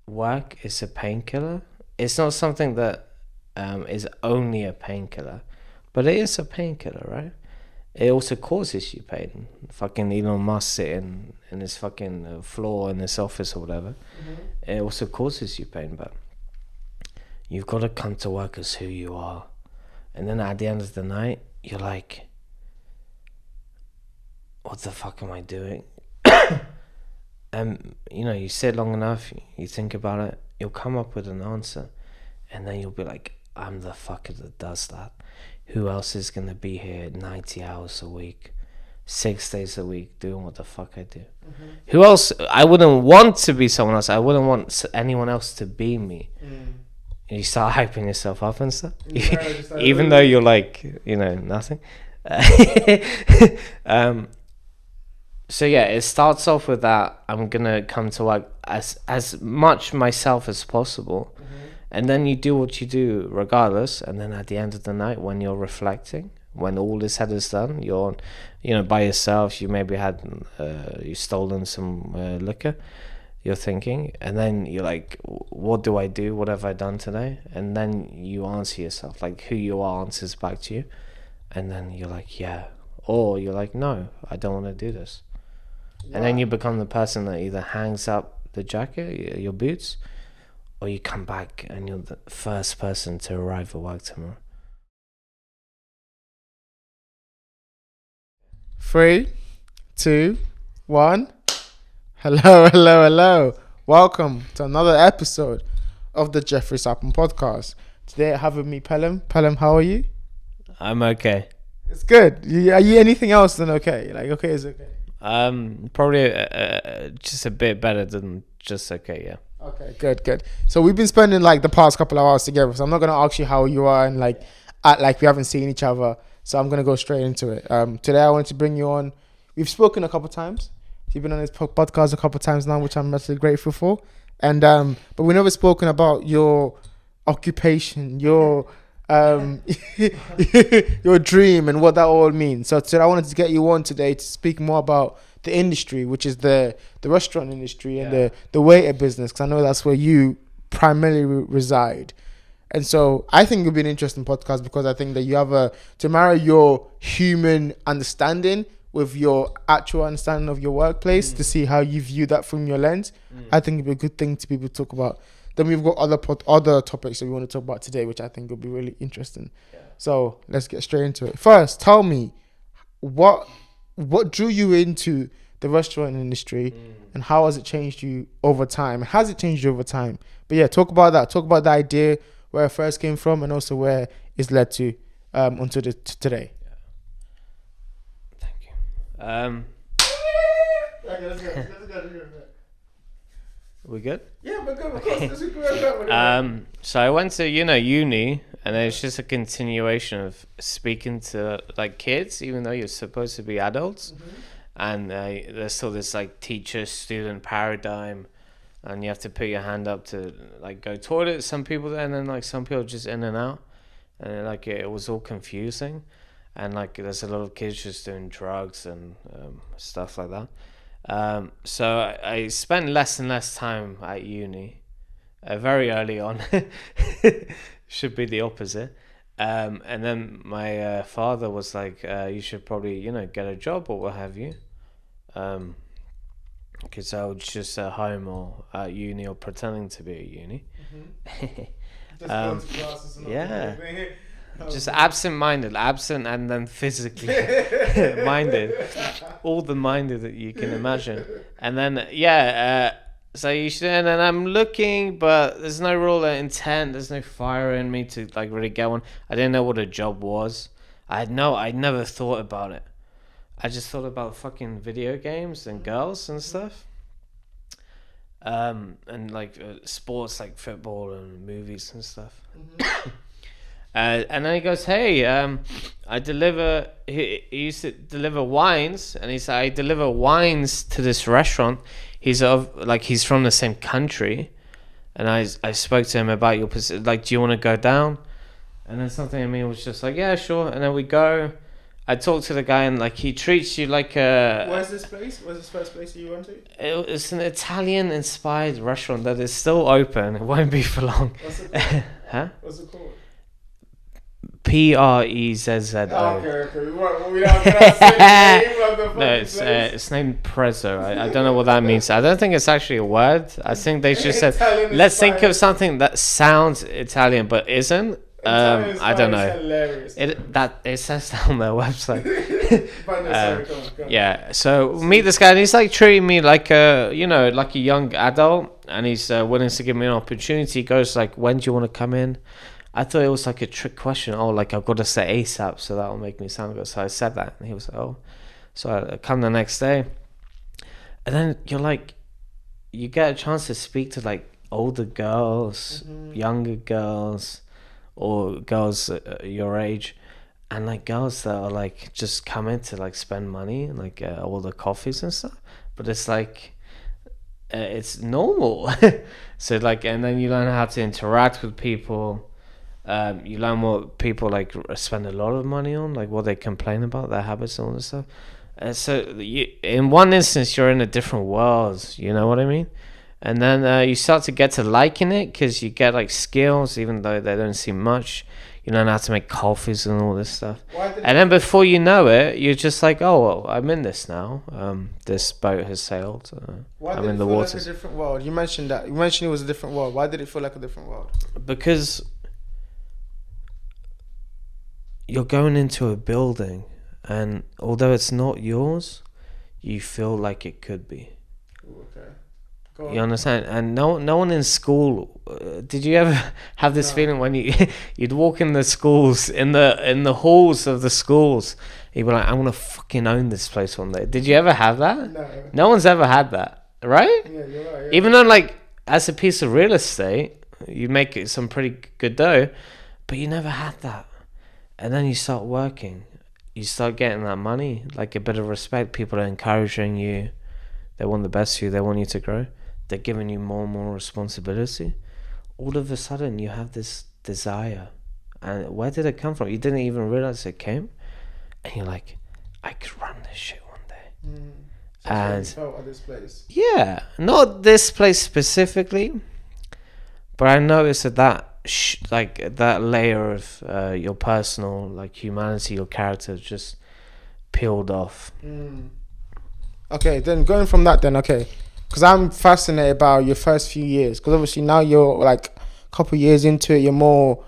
work is a painkiller. It's not something that is only a painkiller, but it is a painkiller, right? It also causes you pain. Fucking Elon Musk sitting in his fucking floor in his office or whatever. It also causes you pain, but you've got to come to work as who you are. And then at the end of the night, you're like, what the fuck am I doing? And, you sit long enough, you think about it, you'll come up with an answer. And then you'll be like, I'm the fucker that does that. Who else is going to be here 90 hours a week, 6 days a week, doing what the fuck I do? Who else? I wouldn't want to be someone else. I wouldn't want anyone else to be me. And you start hyping yourself up and stuff. Even though you're like, nothing. So yeah, it starts off with that. I'm going to come to work as much myself as possible. And then you do what you do regardless. And then at the end of the night, when you're reflecting, when all is said is done, you're, by yourself, you maybe had, you stolen some liquor, you're thinking. And then you're like, what do I do? What have I done today? And then you answer yourself, like who you are answers back to you. And then you're like, yeah. Or you're like, no, I don't want to do this. Wow. And then you become the person that either hangs up the jacket, your boots, or you come back and you're the first person to arrive at work tomorrow. 3, 2, 1. Hello. Welcome to another episode of the Jeoffrey Sarpong podcast. Today I have with me Pellumb. Pellumb, how are you? I'm okay. It's good. Are you anything else than okay? Like, okay is okay. Probably just a bit better than just okay, yeah. Okay, good. So we've been spending like the past couple of hours together. So I'm not gonna ask you how you are and like act like we haven't seen each other. So I'm gonna go straight into it. Today I wanted to bring you on. We've spoken a couple of times. You've been on this podcast a couple of times now, which I'm actually grateful for. And but we've never spoken about your occupation, your your dream and what that all means. So today I wanted to get you on today to speak more about the industry, which is the restaurant industry and the waiter business, because I know that's where you primarily reside. And so I think it'll be an interesting podcast because I think that you have to marry your human understanding with your actual understanding of your workplace to see how you view that from your lens. I think it'd be a good thing to be able to talk about. Then we've got other topics that we want to talk about today, which I think will be really interesting. So let's get straight into it. First, tell me what drew you into the restaurant industry and how has it changed you over time? Has it changed you over time? But yeah, talk about that. Talk about the idea, where it first came from, and also where it's led to until today. Thank you. Let's go. We good? Yeah, we're good. Of course. So I went to uni, and it's just a continuation of speaking to like kids, even though you're supposed to be adults. And there's still this like teacher-student paradigm, and you have to put your hand up to like go toilet. Some people, and then like some people just in and out, and like it was all confusing, and like there's a lot of kids just doing drugs and stuff like that. So I spent less and less time at uni, very early on. Should be the opposite. And then my father was like, you should probably, get a job or what have you. Because I was just at home or at uni or pretending to be at uni. Yeah. Just absent and then physically minded, all the minded that you can imagine. And then so you should, and then I'm looking, but there's no real intent, there's no fire in me to like really get one. I didn't know what a job was. I'd never thought about it. I just thought about fucking video games and girls and stuff. And like sports like football and movies and stuff. And then he goes, hey, I deliver, he used to deliver wines, and he said, I deliver wines to this restaurant. He's from the same country, and I spoke to him about your position, like, do you want to go down? And then something in me was just like, yeah, sure. And then we go, I talked to the guy and like he treats you like a. Where's this place? Where's this first place you went to? It's an Italian-inspired restaurant that is still open. It won't be for long. What's it called? Huh? What's it called? Prezzo. Okay. We don't say the name of the fucking No, place. it's named Prezzo. I don't know what that means. I don't think it's actually a word. I think they just said, Italian let's think of inspired. something that sounds Italian but isn't. Italian I don't inspired know. is hilarious. It says that on their website. But no, sorry, go on. Yeah, so meet this guy and he's like treating me like a like a young adult, and he's willing to give me an opportunity. He goes like, when do you want to come in? I thought it was like a trick question. Oh, like I've got to say ASAP, so that'll make me sound good. So I said that, and he was like, oh. So I come the next day, and then you get a chance to speak to like older girls, younger girls, or girls your age, and like girls that are like just come in to like spend money and like all the coffees and stuff. But it's like it's normal. So like, and then you learn how to interact with people. You learn what people like spend a lot of money on, like what they complain about, their habits and all this stuff. So in one instance, you're in a different world. You know what I mean? And then you start to get to liking it because you get like skills, even though they don't seem much. You learn how to make coffees and all this stuff. And then before you know it, you're just like, oh, well, I'm in this now. This boat has sailed. I'm in the waters. Like a different world? You mentioned that. You mentioned it was a different world. Why did it feel like a different world? Because you're going into a building, and although it's not yours, you feel like it could be. Okay. You understand? And no one in school. Did you ever have this feeling when you'd walk in the schools, in the halls of the schools? You'd be like, I want to fucking own this place one day. Did you ever have that? No. No one's ever had that, right? Yeah, you're right. Yeah. Even though, like, as a piece of real estate, you make it some pretty good dough, but you never had that. And then you start working. You start getting that money, like a bit of respect. People are encouraging you. They want the best for you. They want you to grow. They're giving you more and more responsibility. All of a sudden, you have this desire. And where did it come from? You didn't even realize it came. And you're like, I could run this shit one day. So and you felt at this place. yeah, not this place specifically, but I noticed that like that layer of your personal like humanity, your character just peeled off. Okay, then going from that, okay, because I'm fascinated about your first few years, because obviously now you're like a couple of years into it, you're more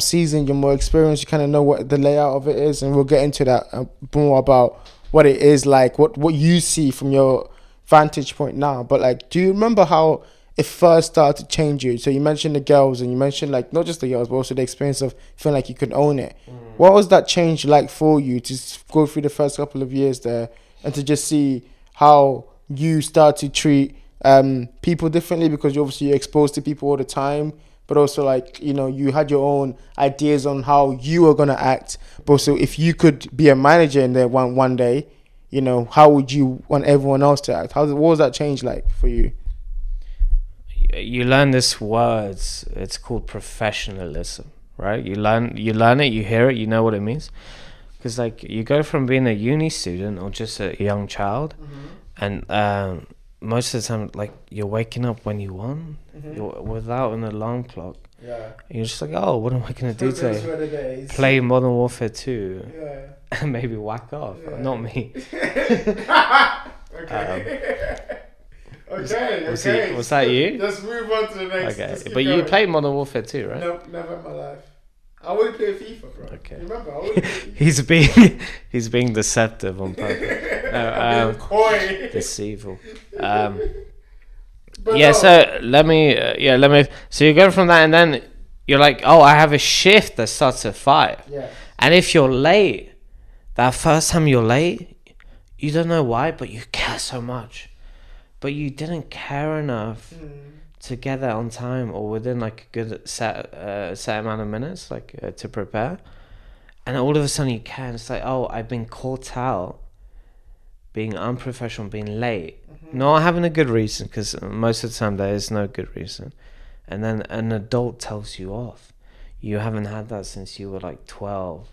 seasoned, you're more experienced, you kind of know what the layout of it is, and we'll get into that more about what it is like, what you see from your vantage point now. But like, do you remember how it first started to change you? So you mentioned the girls, and you mentioned like not just the girls, but also the experience of feeling like you could own it. What was that change like for you to go through the first couple of years there, and to just see how you start to treat people differently, because you're obviously exposed to people all the time, but also like, you know, you had your own ideas on how you were going to act. But also, if you could be a manager in there one day, you know, how would you want everyone else to act? What was that change like for you? You learn this word. It's called professionalism, right? You learn it, you hear it, you know what it means. Because like you go from being a uni student or just a young child, and most of the time, like, you're waking up when you want, you're without an alarm clock. Yeah. And you're just like, oh, what am I gonna do today? today? Play Modern Warfare 2 Yeah. and maybe whack off. Yeah. Not me. Okay. Was that you? Let's move on to the next. Okay, but you played Modern Warfare 2, right? Nope, never in my life. I wouldn't play FIFA, bro. Okay. Remember, I wouldn't play FIFA. he's being deceptive on purpose. I'm being coy. Deceitful. But Yeah, no. so let me. So you go from that, and then you're like, oh, I have a shift that starts at 5. Yeah. And if you're late, that first time you're late, you don't know why, but you care so much. But you didn't care enough to get there on time or within like a good set amount of minutes, like to prepare. And all of a sudden you care, and it's like, oh, I've been caught out being unprofessional, being late. Not having a good reason, because most of the time there is no good reason. And then an adult tells you off. You haven't had that since you were like 12.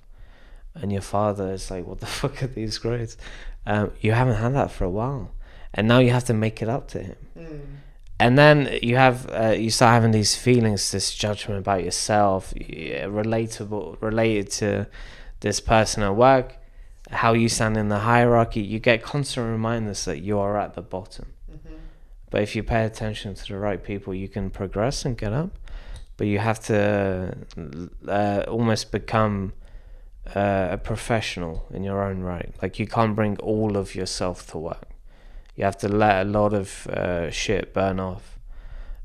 and your father is like, what the fuck are these grades? You haven't had that for a while, and now you have to make it up to him. And then you start having these feelings, this judgment about yourself, related to this person at work, how you stand in the hierarchy. You get constant reminders that you are at the bottom. But if you pay attention to the right people, you can progress and get up. But you have to almost become a professional in your own right. Like, you can't bring all of yourself to work. You have to let a lot of shit burn off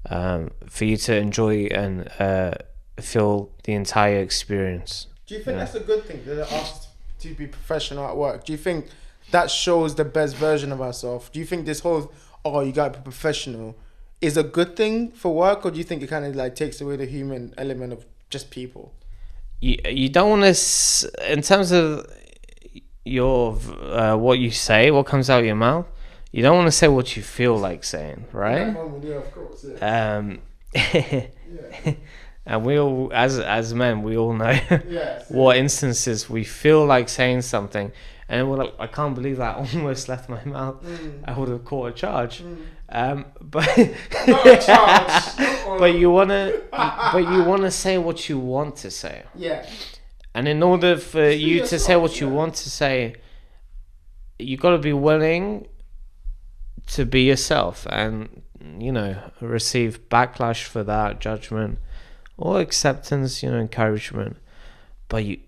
for you to enjoy and feel the entire experience. Do you think that's a good thing, that they're asked to be professional at work? Do you think that shows the best version of ourselves? Do you think this whole, you got to be professional, is a good thing for work? Or do you think it kind of like takes away the human element of just people? You don't want to, in terms of your what you say, what comes out of your mouth, you don't want to say what you feel like saying, right? Yeah, of course. Yeah. Yeah. And we all, as men, we all know what instances we feel like saying something, and we're like, I can't believe that almost left my mouth. I would have caught a charge. But Not a charge. but you wanna say what you want to say. Yeah. And in order for you to say what you want to say, you got to be willing to be yourself, and receive backlash for that, judgment or acceptance, encouragement. But you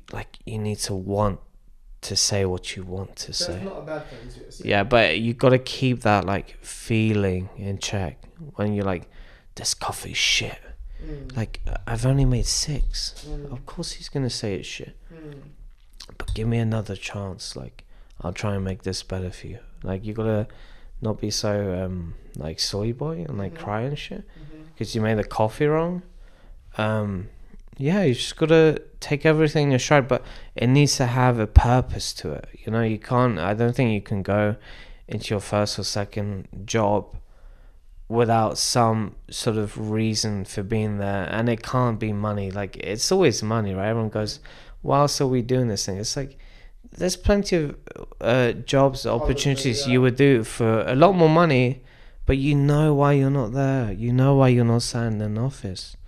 need to want to say what you want to say. That's not a bad thing to say. Yeah, but you got to keep that feeling in check when you're like, this coffee's shit. Like, I've only made 6. Of course he's gonna say it's shit. But give me another chance. Like, I'll try and make this better for you. Like, you gotta not be so soy boy and cry and shit because you made the coffee wrong. You just gotta take everything in your stride, but it needs to have a purpose to it. You can't. I don't think you can go into your first or second job without some sort of reason for being there, and it can't be money. Like, it's always money, right? Everyone goes, "Why else are we doing this thing?" It's like, there's plenty of jobs, opportunities you would do for a lot more money, but you know why you're not there. You know why you're not sat in an office,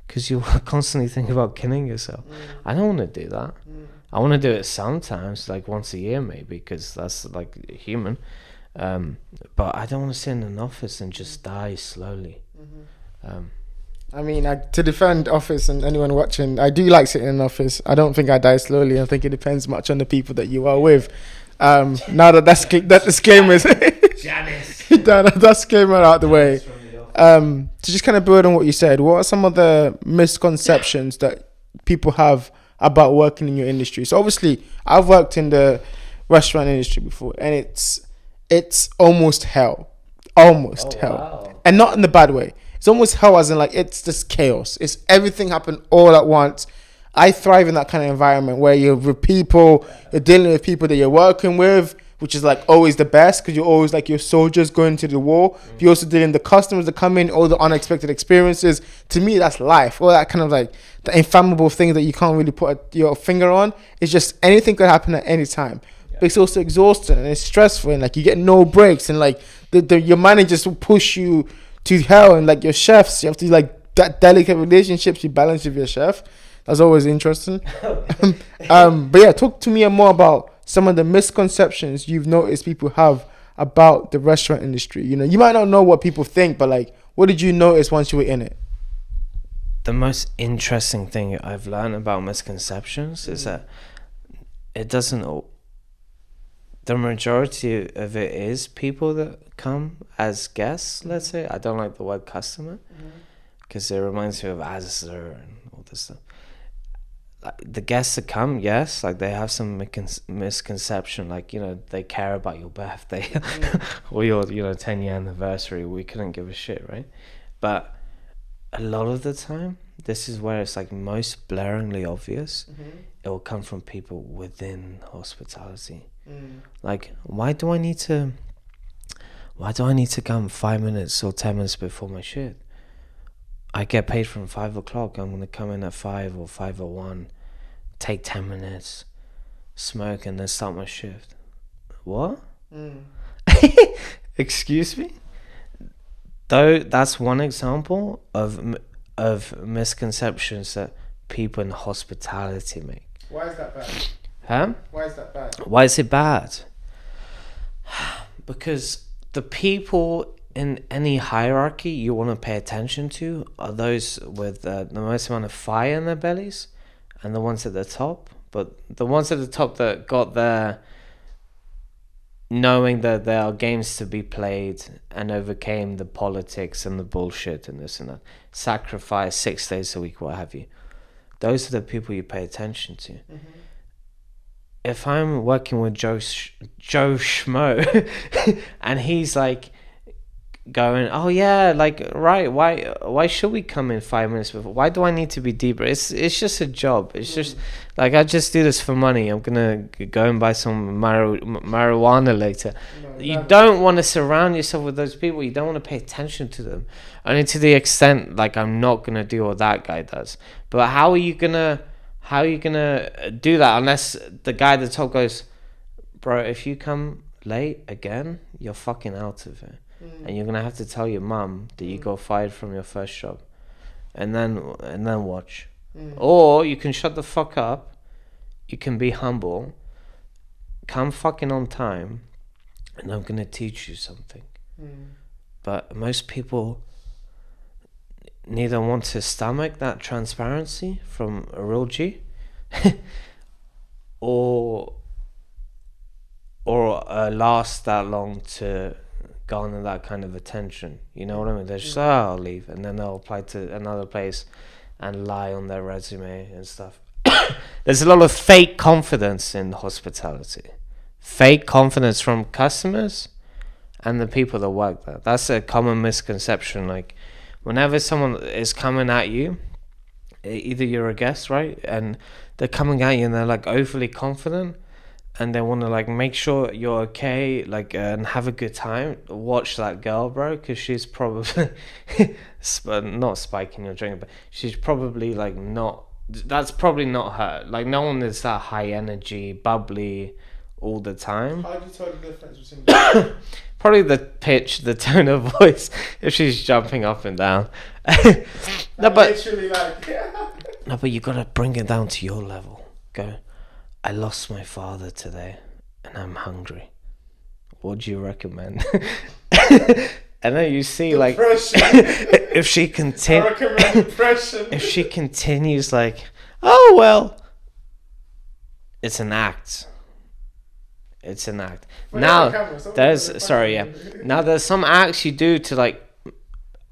because you're constantly thinking about killing yourself. I don't want to do that. I want to do it sometimes, like once a year maybe, because that's human. But I don't want to sit in an office and just die slowly. I mean, to defend office and anyone watching, I do like sitting in an office. I don't think I die slowly. I think it depends much on the people that you are with. Now that disclaimer is that disclaimer out the way. To just kind of build on what you said, what are some of the misconceptions that people have about working in your industry? So obviously, I've worked in the restaurant industry before, and it's almost hell. Almost hell. Wow. And not in the bad way. It's almost hell as in it's just chaos. It's everything happen all at once. I thrive in that kind of environment where you're with people, you're dealing with people that you're working with, which is always the best, because you're always your soldiers going to the war. You're also dealing with the customers that come in, all the unexpected experiences. To me, that's life. All that kind of the inflammable things that you can't really put your finger on. It's just anything could happen at any time. But it's also exhausting and it's stressful, and you get no breaks, and your managers will push you to hell, and your chefs, you have to that delicate relationships you balance with your chef. That's always interesting. But yeah, talk to me more about some of the misconceptions you've noticed people have about the restaurant industry. You might not know what people think, but what did you notice once you were in it? The most interesting thing I've learned about misconceptions is that it doesn't. The majority of it is people that come as guests, let's say. I don't like the word customer because it reminds me of Asda and all this stuff. The guests that come, yes, they have some misconception, they care about your birthday or your 10-year anniversary. We couldn't give a shit, right? But a lot of the time, this is where it's most blaringly obvious. It will come from people within hospitality. Why do I need to come 5 minutes or 10 minutes before my shift? I get paid from 5 o'clock. I'm going to come in at 5 or 5:01, take 10 minutes, smoke, and then start my shift. What? Mm. Excuse me? Though that's one example of misconceptions that people in hospitality make. Why is that bad? Huh? Why is that bad? Why is it bad? Because the people in any hierarchy you want to pay attention to are those with the most amount of fire in their bellies, and the ones at the top. But the ones at the top that got there knowing that there are games to be played and overcame the politics and the bullshit and this and that, sacrifice 6 days a week, what have you. Those are the people you pay attention to. Mm-hmm. If I'm working with Joe Schmo and he's like going, oh yeah, like, right, why should we come in 5 minutes before? Why do I need to be deeper? It's just a job. It's just like, I just do this for money. I'm gonna go and buy some marijuana later. You don't want to surround yourself with those people. You don't want to pay attention to them, only to the extent like I'm not gonna do what that guy does. But how are you gonna do that unless the guy at the top goes, bro, if you come late again, you're fucking out of it. And you're gonna have to tell your mum that you got fired from your first job, and then watch. Or you can shut the fuck up. You can be humble. Come fucking on time, and I'm gonna teach you something. But most people neither want to stomach that transparency from a real G, or last that long to garner that kind of attention. You know what I mean? They're just, I'll leave, and then they'll apply to another place and lie on their resume and stuff. There's a lot of fake confidence in hospitality. Fake confidence from customers and the people that work there. That's a common misconception. Like, whenever someone is coming at you, either you're a guest, right, and they're coming at you and they're like overly confident, and they want to like make sure you're okay, like, and have a good time. Watch that girl, bro, because she's probably not spiking your drink, but she's probably like not. That's probably not her. Like, no one is that high energy, bubbly all the time. How do you tell the difference between Probably the pitch, the tone of voice, if she's jumping up and down. No, but literally like no, but you gotta bring it down to your level. Go, I lost my father today and I'm hungry. What do you recommend? And then you see depression. like if she continues like, oh well, it's an act. It's an act. Well, now there's now there's some acts you do to like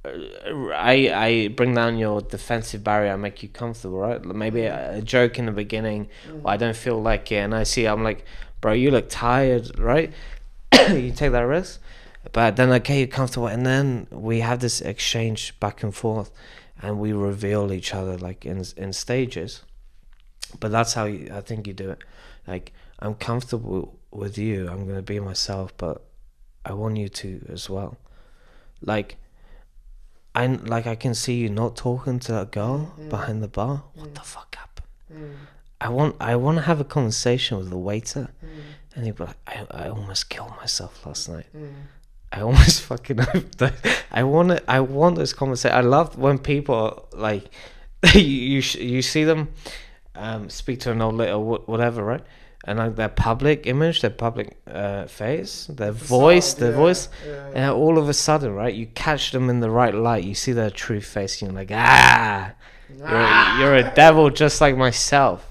I bring down your defensive barrier, I make you comfortable, right? Maybe a joke in the beginning, or I don't feel like it, and I'm like, bro, you look tired, right? You take that risk, but then I get you comfortable, and then we have this exchange back and forth, and we reveal each other like in stages. But that's how I think you do it. Like, I'm comfortable with you, I'm gonna be myself, but I want you to as well. Like, I can see you not talking to that girl behind the bar. What the fuck happened? I want to have a conversation with the waiter, and he'd be like, I almost killed myself last night. I almost fucking I want this conversation. I love when people like you see them speak to an old lady or whatever, right? And like their public image, their public face, their voice, and all of a sudden, right, you catch them in the right light. You see their true face, and you're like, you're a devil just like myself.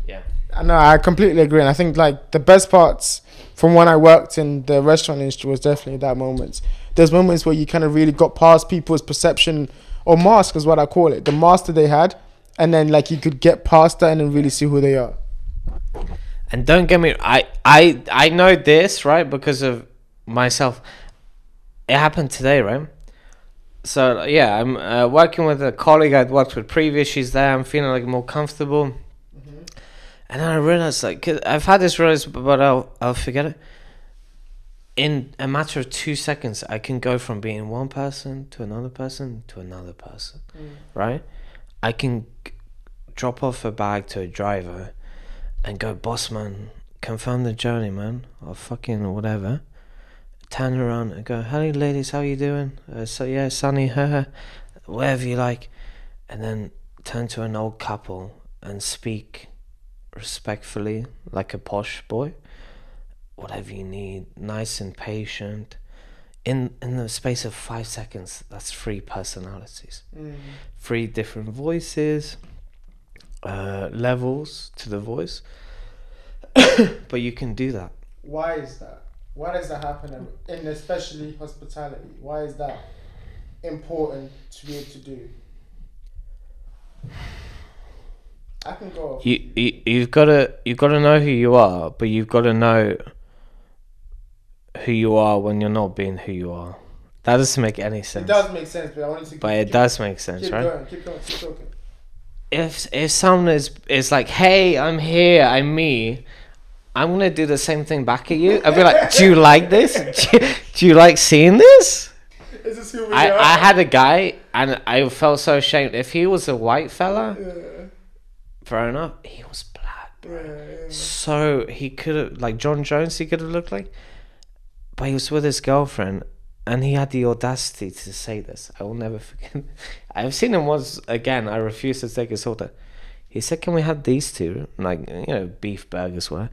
Yeah. No, I completely agree, and I think like the best parts from when I worked in the restaurant industry was definitely that moment. There's moments where you kind of really got past people's perception, or mask is what I call it, the mask that they had, and then like you could get past that and then really see who they are. And don't get me, I know this, right, because of myself. It happened today, right? So yeah, I'm working with a colleague I'd worked with previous. She's there. I'm feeling like more comfortable. And then I realized, like, 'cause I've had this realize, but I'll forget it. In a matter of 2 seconds, I can go from being one person to another person to another person, right? I can drop off a bag to a driver, and go, boss man, confirm the journey, man, or fucking whatever. Turn around and go, hey ladies, how you doing? So yeah, Sunny, whatever you like. And then turn to an old couple and speak respectfully like a posh boy. Whatever you need, nice and patient. In the space of 5 seconds, that's 3 personalities. 3 different voices, levels to the voice. But you can do that. Why is that? Why does that happen in especially hospitality? Why is that important to be able to do? I can go off. You've got to know who you are, but you've got to know who you are when you're not being who you are. That doesn't make any sense. It does make sense, but I want to. But it does make sense, keep right? Going, keep talking. If someone is like, hey, I'm here, I'm me, I'm gonna do the same thing back at you. I'll be like, do you like this? Do you like seeing this? Is this who we are? I had a guy, and I felt so ashamed. If he was a white fella, fair enough. He was black, bro. So he could have, like John Jones, he could have looked like. But he was with his girlfriend, and he had the audacity to say this. I will never forget. I've seen him once again. I refused to take his order. He said, "Can we have these two, like beef burgers? Were?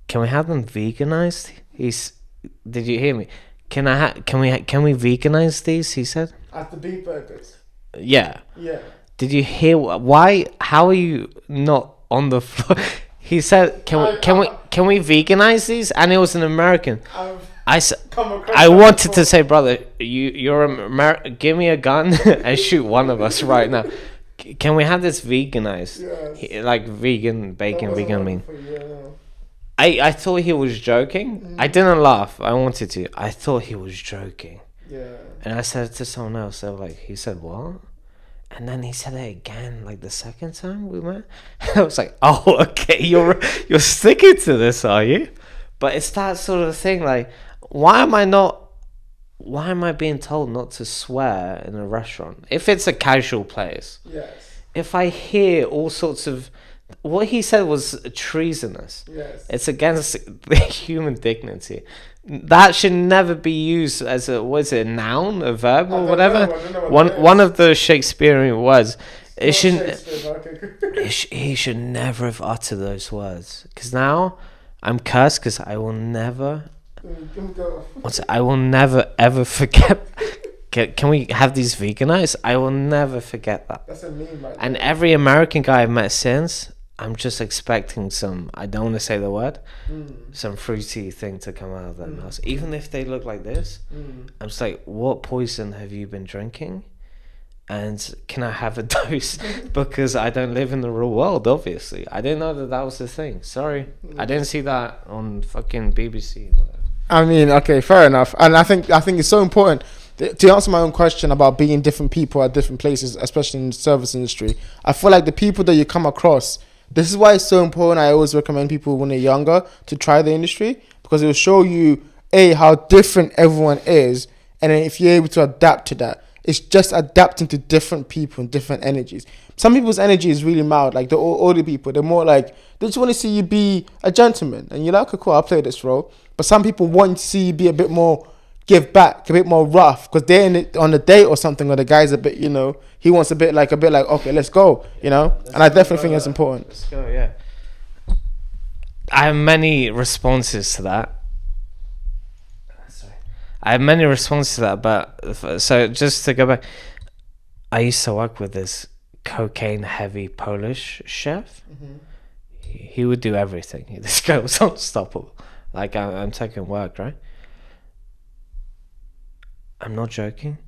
Can we have them veganized?" Did you hear me? Can we veganize these? He said. At the beef burgers. Yeah. Yeah. Did you hear why? How are you not on the floor? He said, "Can we veganize these?" And it was an American. I wanted to say, brother, you're American. Give me a gun and shoot one of us right now. Can we have this veganized? Yes. Like vegan bacon, vegan meat. I thought he was joking. I didn't laugh. I wanted to. I thought he was joking. Yeah. And I said it to someone else. They were like, he said what? And then he said it again, like the second time we met. I was like, oh, okay, you're sticking to this, are you? But it's that sort of thing. Like, why am I being told not to swear in a restaurant if it's a casual place? Yes. If I hear all sorts of, what he said was treasonous. Yes. It's against the human dignity. That should never be used as a noun, a verb, or whatever. One of the Shakespearean words. It shouldn't. He should never have uttered those words. Because now I'm cursed. Because I will never. I will never ever forget. Can we have these veganized? I will never forget that. That's a meme, right? And every American guy I've met since, I'm just expecting some, I don't want to say the word, some fruity thing to come out of their mouth. Even if they look like this, I'm just like, what poison have you been drinking? And can I have a dose? Because I don't live in the real world, obviously. I didn't know that was the thing. Sorry. I didn't see that on fucking BBC. Whatever. I mean, okay, fair enough. And I think it's so important. To answer my own question about being different people at different places, especially in the service industry, I feel like the people that you come across, this is why it's so important. I always recommend people when they're younger to try the industry, because it will show you, how different everyone is, and then if you're able to adapt to that. It's just adapting to different people and different energies. Some people's energy is really mild, like the older people. They're more like, they just want to see you be a gentleman. And you're like, okay, cool, I'll play this role. But some people want to see you be a bit more give back, a bit more rough, because they're in it on a date or something, or the guy's a bit, he wants a bit like, okay, let's go, and I definitely think it's important. Let's go, yeah. I have many responses to that. But so just to go back, I used to work with this cocaine-heavy Polish chef. He would do everything. This guy was unstoppable. Like, I'm taking work, right? I'm not joking.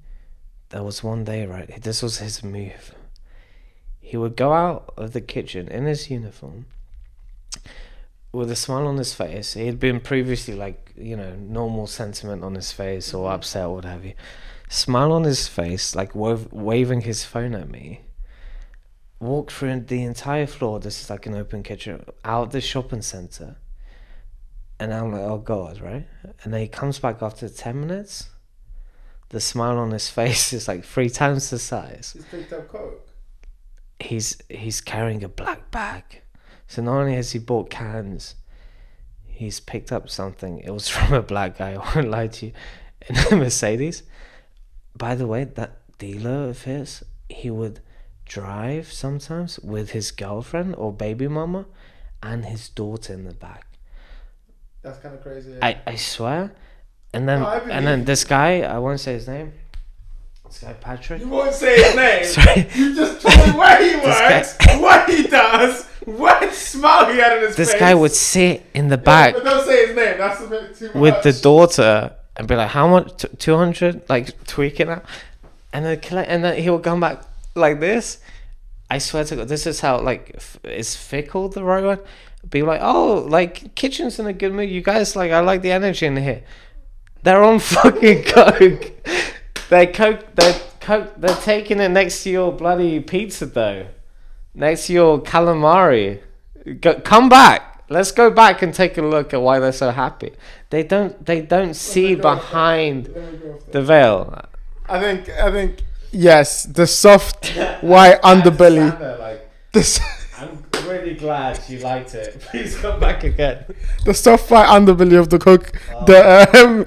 There was one day, right? This was his move. He would go out of the kitchen in his uniform with a smile on his face. He had been previously like, normal sentiment on his face or upset or what have you. Smile on his face, like waving his phone at me. Walked through the entire floor. This is like an open kitchen, out the shopping centre. And I'm like, oh God, right? And then he comes back after 10 minutes. The smile on his face is like 3 times the size. He's picked up coke. He's carrying a black bag. So not only has he bought cans, he's picked up something. It was from a black guy, I won't lie to you, in a Mercedes. By the way, that dealer of his, he would drive sometimes with his girlfriend or baby mama and his daughter in the back. That's kind of crazy. Yeah. I swear. And then this guy, I won't say his name. This guy Patrick. You won't say his name. Sorry. You just told me where he works, what he does, what smile he had in his face. This guy would sit in the back. But don't say his name. That's a bit too much. With the daughter and be like, how much? 200? Like tweaking out. And then he will come back like this. I swear to God, this is how like is fickle the right one. Be like, oh, like kitchen's in a good mood. You guys like, I like the energy in here. They're on fucking coke. They're taking it next to your bloody pizza dough, next to your calamari. Come back. Let's go back and take a look at why they're so happy. They don't see behind the veil. I think yes, the soft white underbelly. I'm really glad you liked it. Please come back again. The soft white underbelly of the cook, the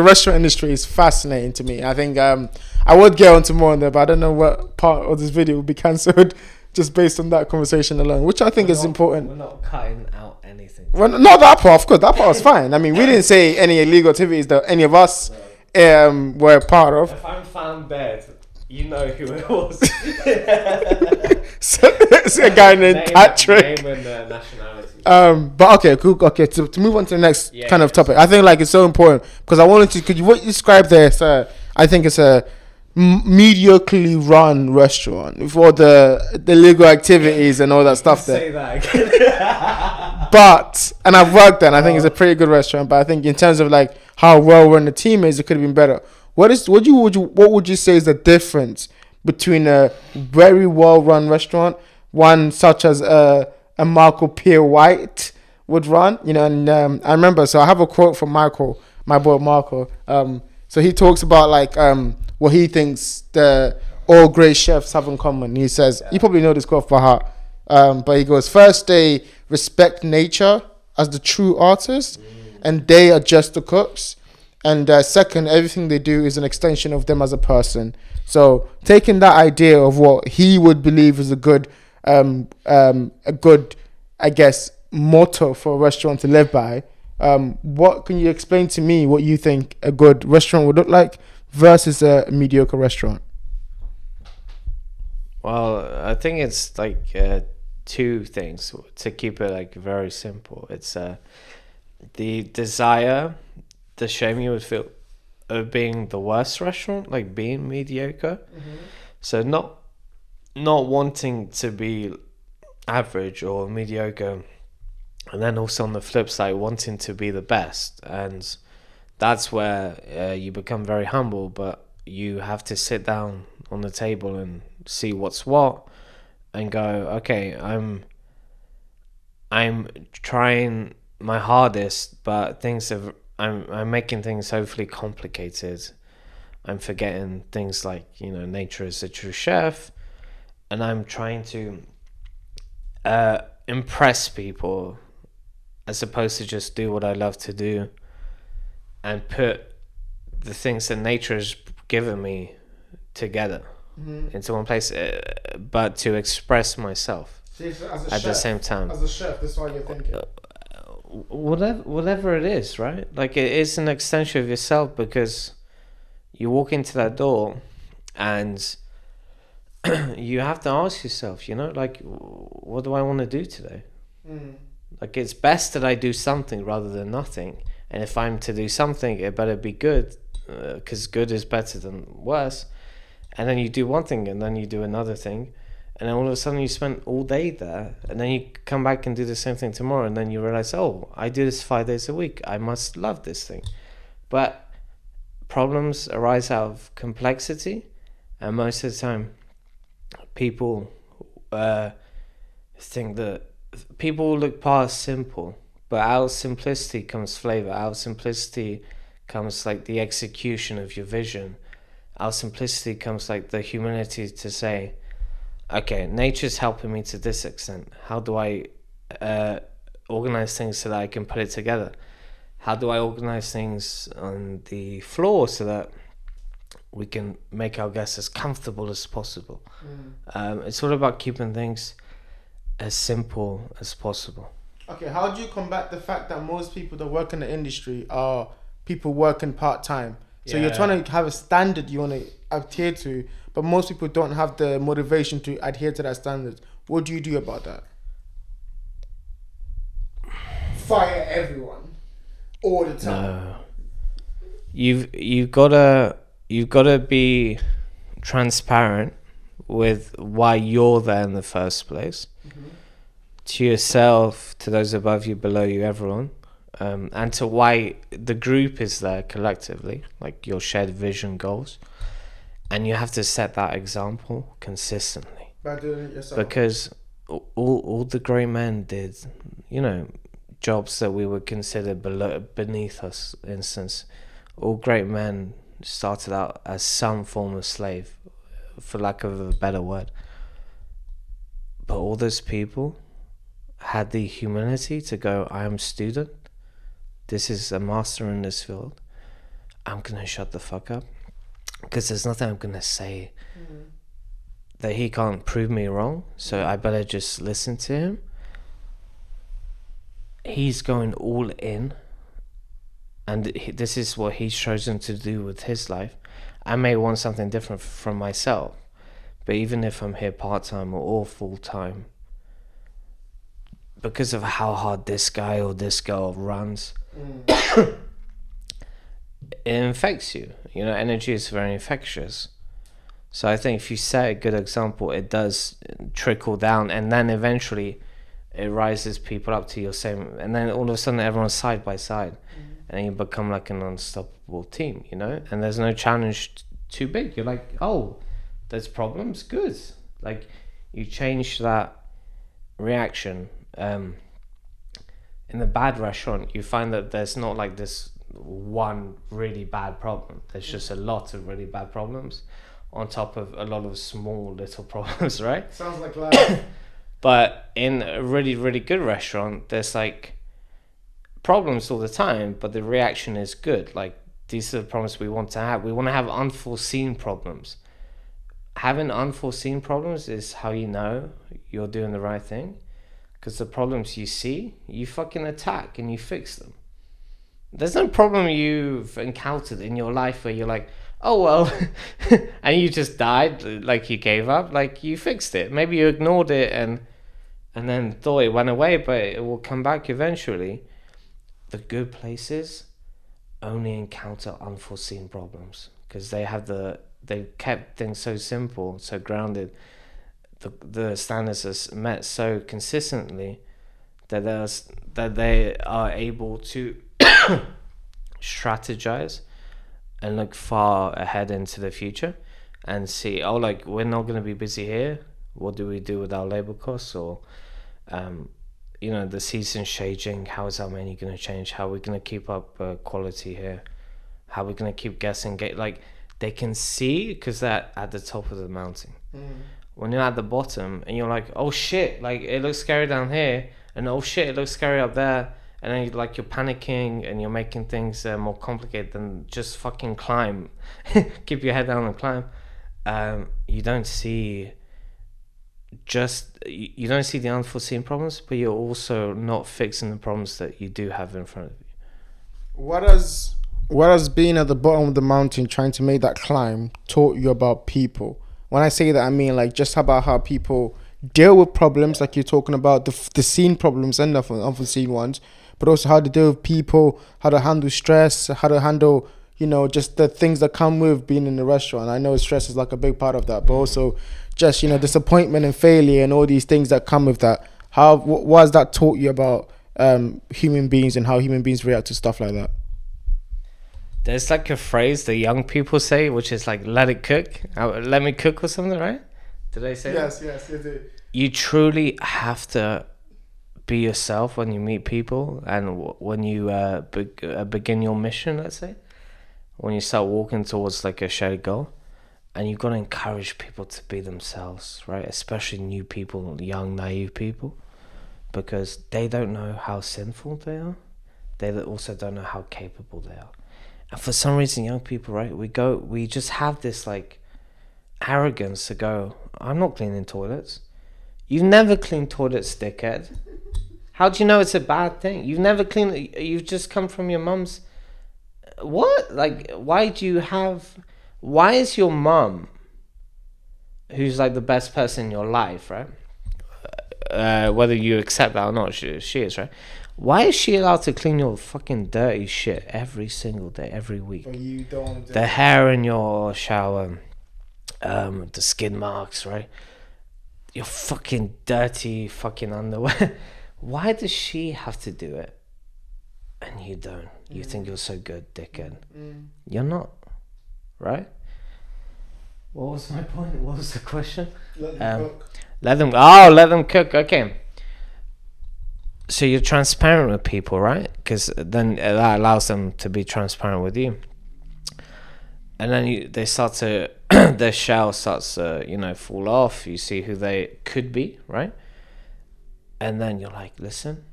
restaurant industry is fascinating to me. I think I would get onto more on there, but I don't know what part of this video will be cancelled just based on that conversation alone, which I think is important. We're not cutting out anything. Well, not that part, of course. That part was fine. I mean, we didn't say any illegal activities that any of us were part of. If I'm found dead, you know who it was. So, it's a guy named Patrick. Name and nationality. But okay, cool. Okay, to move on to the next kind of topic, I think like it's so important because I wanted to. Could you what you describe there? I think it's a mediocrely run restaurant for the legal activities and all that stuff there. Say that again. But and I've worked there, and I think it's a pretty good restaurant. But I think in terms of like how well run the team is, it could have been better. What would you say is the difference between a very well run restaurant, one such as a Michael Pierre White would run, you know? And I remember, so I have a quote from Michael, my boy Marco. So he talks about like what he thinks the all great chefs have in common. He says, you probably know this quote by heart, but he goes, first they respect nature as the true artist, and they are just the cooks. And second, everything they do is an extension of them as a person. So taking that idea of what he would believe is a good, I guess, motto for a restaurant to live by. What can you explain to me what you think a good restaurant would look like versus a mediocre restaurant? Well, I think it's like two things to keep it like very simple. It's the desire, the shame you would feel of being the worst restaurant, like being mediocre. So not wanting to be average or mediocre, and then also on the flip side wanting to be the best. And that's where you become very humble, but you have to sit down on the table and see what's what and go, okay, I'm trying my hardest, but I'm making things hopefully complicated. I'm forgetting things like, you know, nature is a true chef, and I'm trying to impress people as opposed to just do what I love to do and put the things that nature has given me together into one place, but to express myself at the same time. As a chef, that's why you're thinking. Whatever it is, right? Like it is an extension of yourself, because you walk into that door and you have to ask yourself, you know, like, what do I want to do today? Like, it's best that I do something rather than nothing. And if I'm to do something, it better be good, because good is better than worse. And then you do one thing, and then you do another thing, and then all of a sudden you spend all day there, and then you come back and do the same thing tomorrow, and then you realize, oh, I do this 5 days a week. I must love this thing. But problems arise out of complexity, and most of the time people think that people look past simple, but out of simplicity comes flavor. Out of simplicity comes like the execution of your vision. Out of simplicity comes like the humility to say, okay, nature's helping me to this extent. How do I organize things so that I can put it together? How do I organize things on the floor so that we can make our guests as comfortable as possible? It's all about keeping things as simple as possible. Okay, how do you combat the fact that most people that work in the industry are people working part-time? So you're trying to have a standard you want to adhere to, but most people don't have the motivation to adhere to that standard. What do you do about that? Fire everyone all the time. No. You've gotta be transparent with why you're there in the first place. To yourself, to those above you, below you, everyone, and to why the group is there collectively, like your shared vision, goals, and you have to set that example consistently. By doing it yourself. Because all the great men did, jobs that we would consider beneath us. Instance, all great men started out as some form of slave, for lack of a better word. But all those people had the humility to go, I am a student, this is a master in this field, I'm gonna shut the fuck up, because there's nothing I'm gonna say that he can't prove me wrong, so I better just listen to him. He's going all in, and this is what he's chosen to do with his life. I may want something different from myself, but even if I'm here part-time or full-time, because of how hard this guy or this girl runs, it infects you. Energy is very infectious. So I think if you set a good example, it does trickle down, and then eventually it rises people up to your same, and then all of a sudden everyone's side by side, and you become like an unstoppable team, and there's no challenge too big. You're like, oh, there's problems, good. Like, you change that reaction. In the bad restaurant, you find that there's not like this one really bad problem. There's just a lot of really bad problems on top of a lot of small little problems, right? Sounds like life. But in a really, really good restaurant, there's like problems all the time, but the reaction is good. Like, these are the problems we want to have. We want to have unforeseen problems. Having unforeseen problems is how you know you're doing the right thing. Because the problems you see, you fucking attack and you fix them. There's no problem you've encountered in your life where you're like, oh well, and you just died, like you gave up, like you fixed it. Maybe you ignored it and then thought it went away, but it will come back eventually. The good places only encounter unforeseen problems because they've kept things so simple, so grounded. The standards are met so consistently that they are able to strategize and look far ahead into the future and see, we're not going to be busy here. What do we do with our labor costs? Or the season's changing. How is our menu going to change? How are we going to keep up quality here? How are we going to keep guessing? They can see because they're at the top of the mountain. When you're at the bottom and you're like, oh shit, like it looks scary down here, and oh shit, it looks scary up there, and then you're panicking and you're making things more complicated than just fucking climb. Keep your head down and climb. You don't see the unforeseen problems, but you're also not fixing the problems that you do have in front of you. What has being at the bottom of the mountain, trying to make that climb, taught you about people? When I say that, I mean just about how people deal with problems, like you're talking about the seen problems and the unforeseen ones, but also how to deal with people, how to handle stress, how to handle, just the things that come with being in the restaurant. I know stress is like a big part of that, but also just, disappointment and failure and all these things that come with that. What has that taught you about human beings and how human beings react to stuff like that? There's like a phrase the young people say, which is like, let it cook. Let me cook or something, right? Did I say that? Yes, you did. You truly have to be yourself when you meet people and when you begin your mission, let's say. When you start walking towards like a shared goal. And you've got to encourage people to be themselves, right? Especially new people, young, naive people, because they don't know how sinful they are. They also don't know how capable they are. And for some reason, young people, right, we just have this like arrogance to go, I'm not cleaning toilets. You've never cleaned toilets, dickhead. How do you know it's a bad thing? You've never cleaned, you've just come from your mum's. What? Like, why is your mum, who's like the best person in your life, right? Whether you accept that or not, she is, right? Why is she allowed to clean your fucking dirty shit every single day, every week? But you don't want to do the hair in your shower, the skin marks, right? Your fucking dirty fucking underwear. Why does she have to do it? And you don't. You think you're so good, dickhead. You're not, right? What was my point? What was the question? Let them cook. Let them cook. Okay. So you're transparent with people, right? Because then that allows them to be transparent with you. And then they start to, their shell starts to, fall off. You see who they could be, right? And then you're like, listen,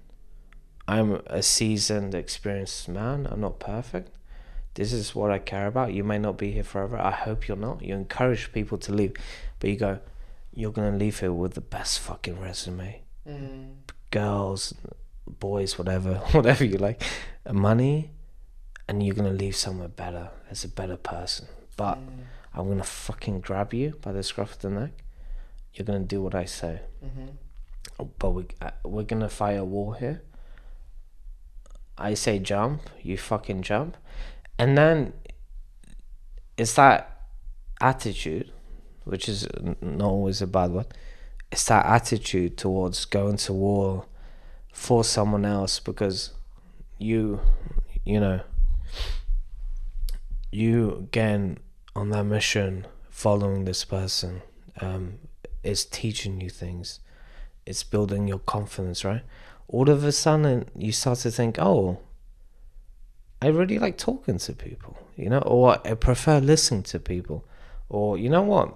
I'm a seasoned, experienced man. I'm not perfect. This is what I care about. You may not be here forever. I hope you're not. You encourage people to leave. But you go, you're going to leave here with the best fucking resume. Girls, boys, whatever you like. Money. And you're going to leave somewhere better. As a better person. But I'm going to fucking grab you by the scruff of the neck. You're going to do what I say. But we're going to fight a war here. I say jump, you fucking jump. And then it's that attitude, which is not always a bad one. It's that attitude towards going to war for someone else because you again on that mission, following this person, is teaching you things. It's building your confidence, right? All of a sudden, you start to think, oh, I really like talking to people, or I prefer listening to people. Or, you know what?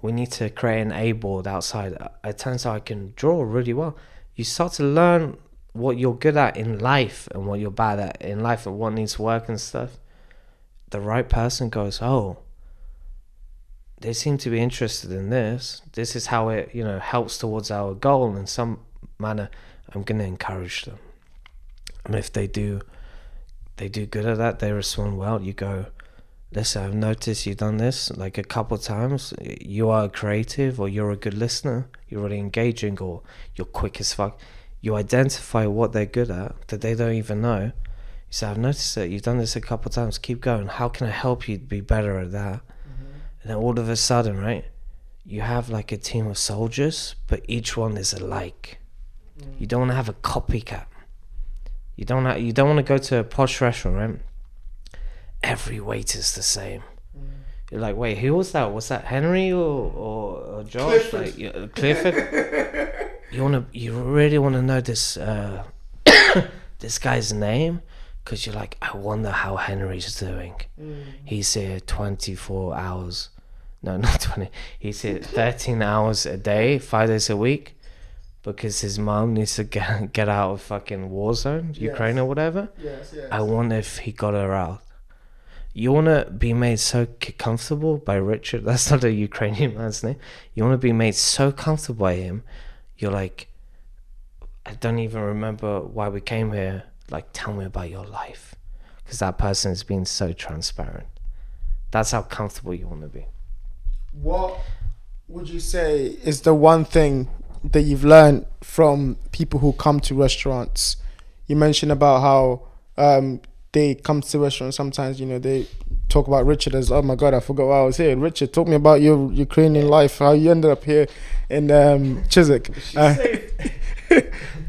We need to create an A board outside. It turns out I can draw really well. You start to learn what you're good at in life and what you're bad at in life and what needs work and stuff. The right person goes, oh, they seem to be interested in this. This is how it, helps towards our goal in some manner. I'm going to encourage them. And if they do good at that, they respond well. You go, listen, I've noticed you've done this like a couple of times. You are creative, or you're a good listener. You're really engaging, or you're quick as fuck. You identify what they're good at that they don't even know. You say, I've noticed that you've done this a couple of times. Keep going. How can I help you be better at that? And then all of a sudden, right, you have like a team of soldiers, but each one is alike. You don't want to have a copycat. You don't want to go to a posh restaurant, right? Every waiter's the same. You're like, wait, who was that? Was that Henry or Josh? Clifford. Like, Clifford? You really want to know this this guy's name? Because you're like, I wonder how Henry's doing. He's here 24 hours. No, not 20. He's here 13 hours a day, 5 days a week. Because his mom needs to get out of fucking war zone, Ukraine or whatever. Yes. I wonder if he got her out. You want to be made so comfortable by Richard. That's not a Ukrainian man's name. You want to be made so comfortable by him. You're like, I don't even remember why we came here. Like, tell me about your life. Because that person has been so transparent. That's how comfortable you want to be. What would you say is the one thing that you've learned from people who come to restaurants? You mentioned about how they come to restaurants sometimes, they talk about Richard as, oh my God, I forgot why I was here. Richard, talk me about your Ukrainian life, how you ended up here in Chiswick.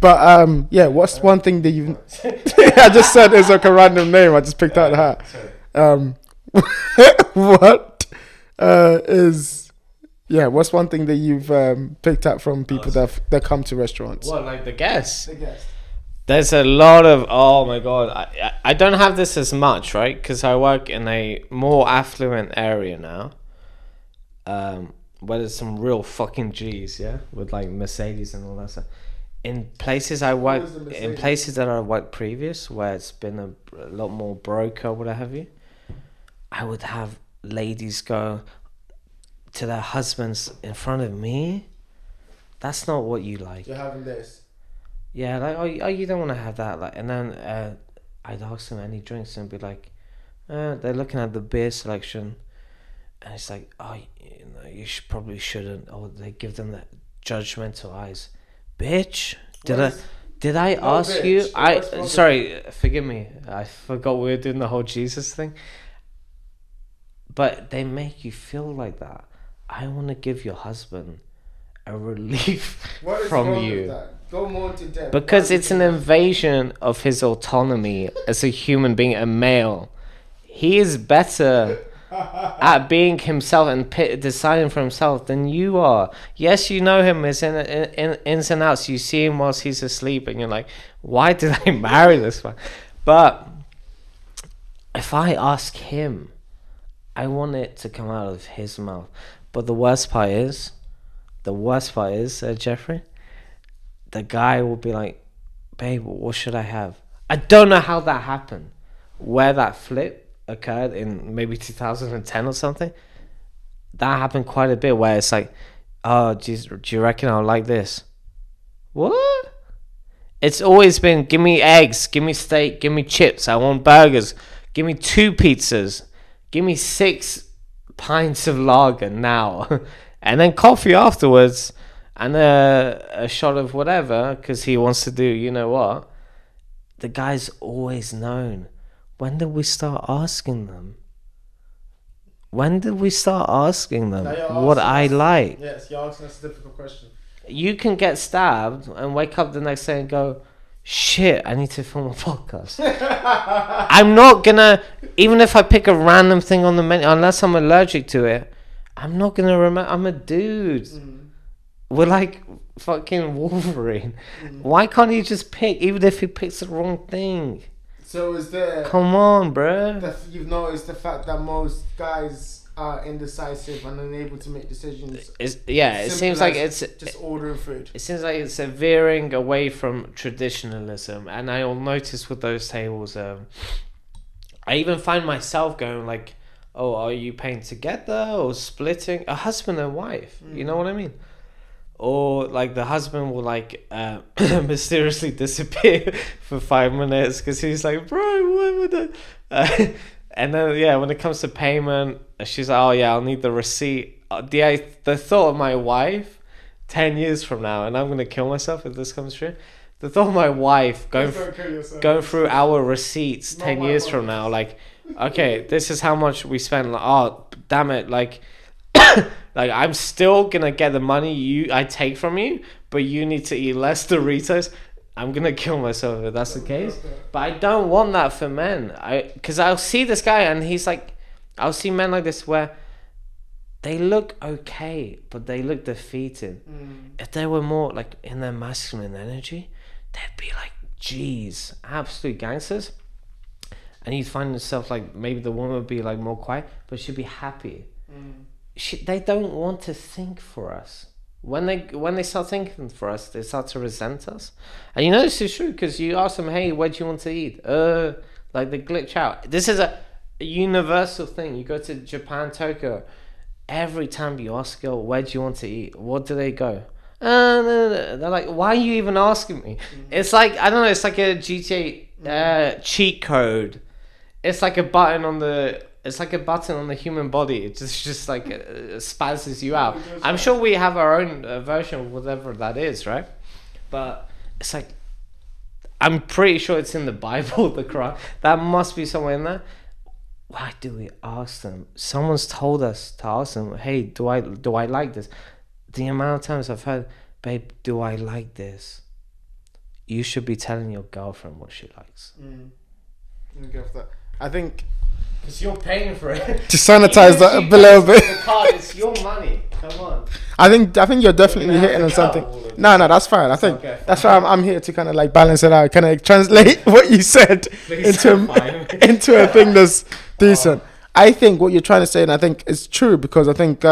But what's one thing that you've I just said it's like a random name, I just picked out the hat. What's one thing that you've picked up from people that come to restaurants? What, like the guests? There's a lot of, oh my God, I don't have this as much, right? Because I work in a more affluent area now. where there's some real fucking G's, yeah, with like Mercedes and all that stuff. In places I worked, in places that I worked previous, where it's been a lot more broke or what have you, I would have ladies go to their husbands in front of me. That's not what you like. You're having this. Yeah, like, oh, you don't want to have that. Like, and then I'd ask them any drinks and be like, they're looking at the beer selection, and it's like, oh, you probably shouldn't. Or they give them that judgmental eyes. Bitch, did I ask bitch. You? Sorry, forgive me. I forgot we were doing the whole Jesus thing. But they make you feel like that. I want to give your husband a relief from you. Go more to depth. Because it's an invasion of his autonomy as a human being, a male. He is better at being himself and deciding for himself than you are. Yes, you know him as in ins and outs. You see him whilst he's asleep and you're like, why did I marry this one? But if I ask him, I want it to come out of his mouth. But the worst part is, Jeoffrey, the guy will be like, babe, what should I have? I don't know how that happened, where that flip occurred in maybe 2010 or something. That happened quite a bit, where it's like, oh, do you reckon I'll like this? What? It's always been, give me eggs, give me steak, give me chips, I want burgers, give me 2 pizzas, give me 6 pints of lager now, and then coffee afterwards, and a shot of whatever, because he wants to do, you know what. The guy's always known. When did we start asking them? What I like? Yes, you're asking us a difficult question. You can get stabbed and wake up the next day and go, shit, I need to film a podcast. I'm not gonna, even if I pick a random thing on the menu, unless I'm allergic to it, I'm not gonna remember. I'm a dude. We're like fucking Wolverine. Why can't he just pick, even if he picks the wrong thing? So is there... Come on, bro. You've noticed the fact that most guys are indecisive and unable to make decisions. It seems like it's... Just ordering food. It seems like it's a veering away from traditionalism. And I'll notice with those tables, I even find myself going like, oh, are you paying together or splitting? A husband and wife. You know what I mean? Or like the husband will like mysteriously disappear for 5 minutes because he's like, bro, what would I? And then when it comes to payment, she's like, oh yeah, I'll need the receipt. The thought of my wife 10 years from now, and I'm gonna kill myself if this comes true. The thought of my wife going through our receipts 10 years from now, like, okay, this is how much we spent. Like, oh damn it, like. Like, I'm still gonna get the money I take from you, but you need to eat less Doritos. I'm gonna kill myself if that's the case. But I don't want that for men. Because I'll see this guy and he's like, I'll see men like this where they look okay, but they look defeated. If they were more like in their masculine energy, they'd be like, geez, absolute gangsters. And you'd find yourself like, maybe the woman would be like more quiet, but she'd be happy. They don't want to think for us. When they start thinking for us, they start to resent us. And you know this is true because you ask them, hey, where do you want to eat? Like they glitch out. This is a universal thing. You go to Japan, Tokyo, every time you ask a girl, where do you want to eat? What do they go? No. They're like, why are you even asking me? It's like, I don't know, it's like a GTA cheat code. It's like a button on the human body. It just like spazzes you out. I'm sure we have our own version of whatever that is, right? But it's like, I'm pretty sure it's in the Bible, the Quran. That must be somewhere in there. Why do we ask them? Someone's told us to ask them, hey, do I like this? The amount of times I've heard, babe, do I like this? You should be telling your girlfriend what she likes. Let me go for that. I think... Because you're paying for it. To sanitize that a little bit. The card, it's your money. Come on. I think you're definitely hitting on something. No, that's fine. I think that's why I'm here to kind of like balance it out, kind of translate what you said into a thing that's decent. I think what you're trying to say, and I think it's true, because I think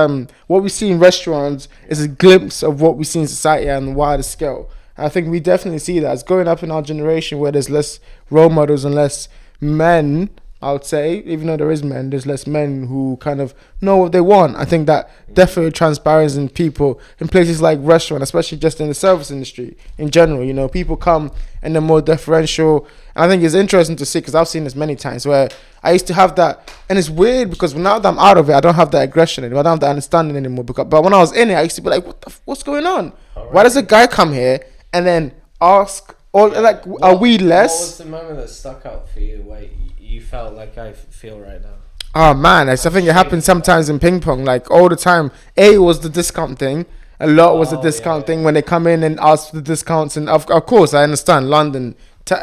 what we see in restaurants is a glimpse of what we see in society on a wider scale. And I think we definitely see that. It's going up in our generation where there's less role models and less men, I would say. Even though there is men, there's less men who kind of know what they want. I think that definitely transpires in people in places like restaurant, especially just in the service industry in general. You know, people come and they're more deferential. And I think it's interesting to see, because I've seen this many times where I used to have that, and it's weird because now that I'm out of it, I don't have that aggression anymore. I don't have that understanding anymore. But when I was in it, I used to be like, what's going on? Right. Why does a guy come here and then ask, or like, are we less? What was the moment that stuck out for you where you felt like I feel right now? Oh man, I think it happens sometimes in ping pong, like all the time. A was the discount thing. A lot was the discount thing when they come in and ask for the discounts. And of course, I understand London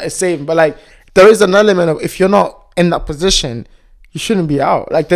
is saving, but like there is an element of, if you're not in that position, you shouldn't be out. Like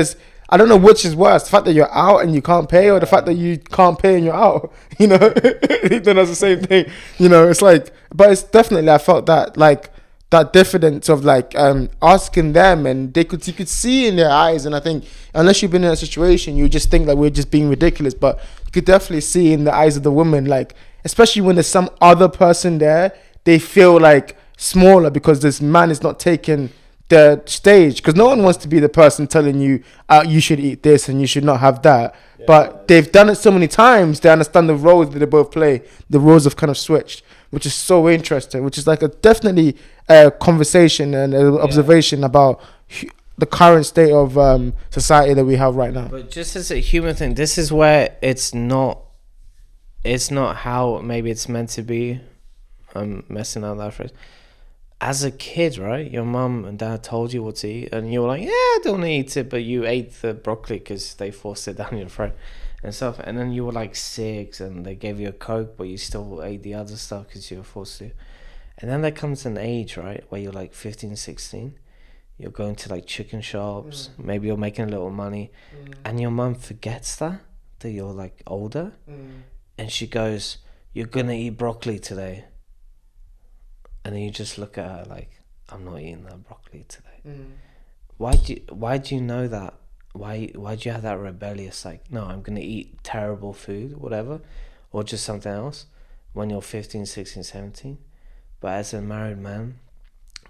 I don't know which is worse, the fact that you're out and you can't pay, or the fact that you can't pay and you're out. You know, then that's the same thing. You know, it's like, but it's definitely, I felt that like that diffidence of like asking them, and you could see in their eyes. And I think unless you've been in a situation, you just think that we're just being ridiculous, but you could definitely see in the eyes of the woman, like especially when there's some other person there, they feel like smaller because this man is not taking the stage, because no one wants to be the person telling you you should eat this and you should not have that. But they've done it so many times, they understand the roles that they both play. The roles have kind of switched, which is so interesting, which is like definitely a conversation and an observation about the current state of society that we have right now. But just as a human thing, this is where it's not how maybe it's meant to be. I'm messing up that phrase. As a kid, right, your mum and dad told you what to eat, and you were like, yeah, I don't eat it, but you ate the broccoli because they forced it down your throat and stuff. And then you were like 6 and they gave you a Coke, but you still ate the other stuff because you were forced to. And then there comes an age, right, where you're like 15, 16. You're going to like chicken shops, maybe you're making a little money, and your mum forgets that you're like older, and she goes, you're going to eat broccoli today. And then you just look at her like, I'm not eating that broccoli today. Why do you know that? Why do you have that rebellious, like, no, I'm going to eat terrible food, whatever, or just something else when you're 15, 16, 17? But as a married man,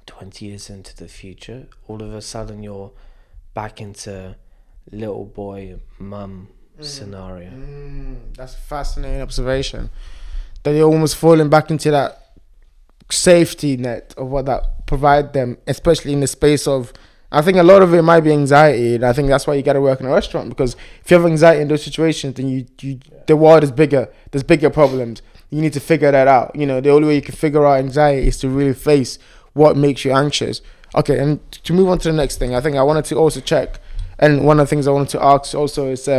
20 years into the future, all of a sudden you're back into little boy mum scenario. That's a fascinating observation. That you're almost falling back into that safety net of what that provide them, especially in the space of, I think a lot of it might be anxiety, and I think that's why you got to work in a restaurant, because if you have anxiety in those situations, then you the world is bigger, there's bigger problems, you need to figure that out. You know, the only way you can figure out anxiety is to really face what makes you anxious. Okay, and to move on to the next thing, I think I wanted to also check, and one of the things I wanted to ask also is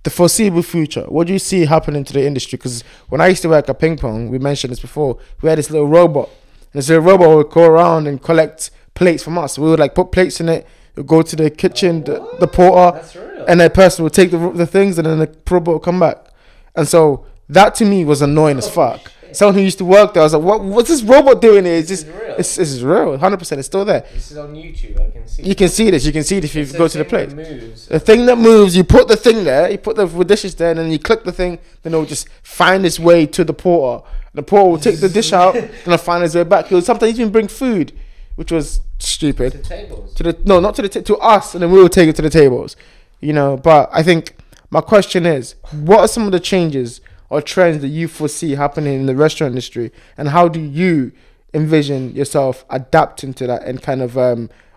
the foreseeable future. What do you see happening to the industry? Because when I used to work at ping pong, we mentioned this before, we had this little robot. And this little robot would go around and collect plates from us. We would like put plates in it, go to the kitchen, the porter, and that person would take the things, and then the robot would come back. And so that to me was annoying as fuck. Someone who used to work there, I was like, what's this robot doing here? It's real, 100%, it's still there. This is on YouTube, I can see. You can see this, if you go to the plate. The thing that moves, you put the thing there, you put the dishes there, and then you click the thing, then it'll just find its way to the porter. The porter will take the dish out, and it'll find its way back. He'll sometimes even bring food, which was stupid. To the tables? To us, and then we will take it to the tables. You know, but I think my question is, what are some of the changes or trends that you foresee happening in the restaurant industry, and how do you envision yourself adapting to that and kind of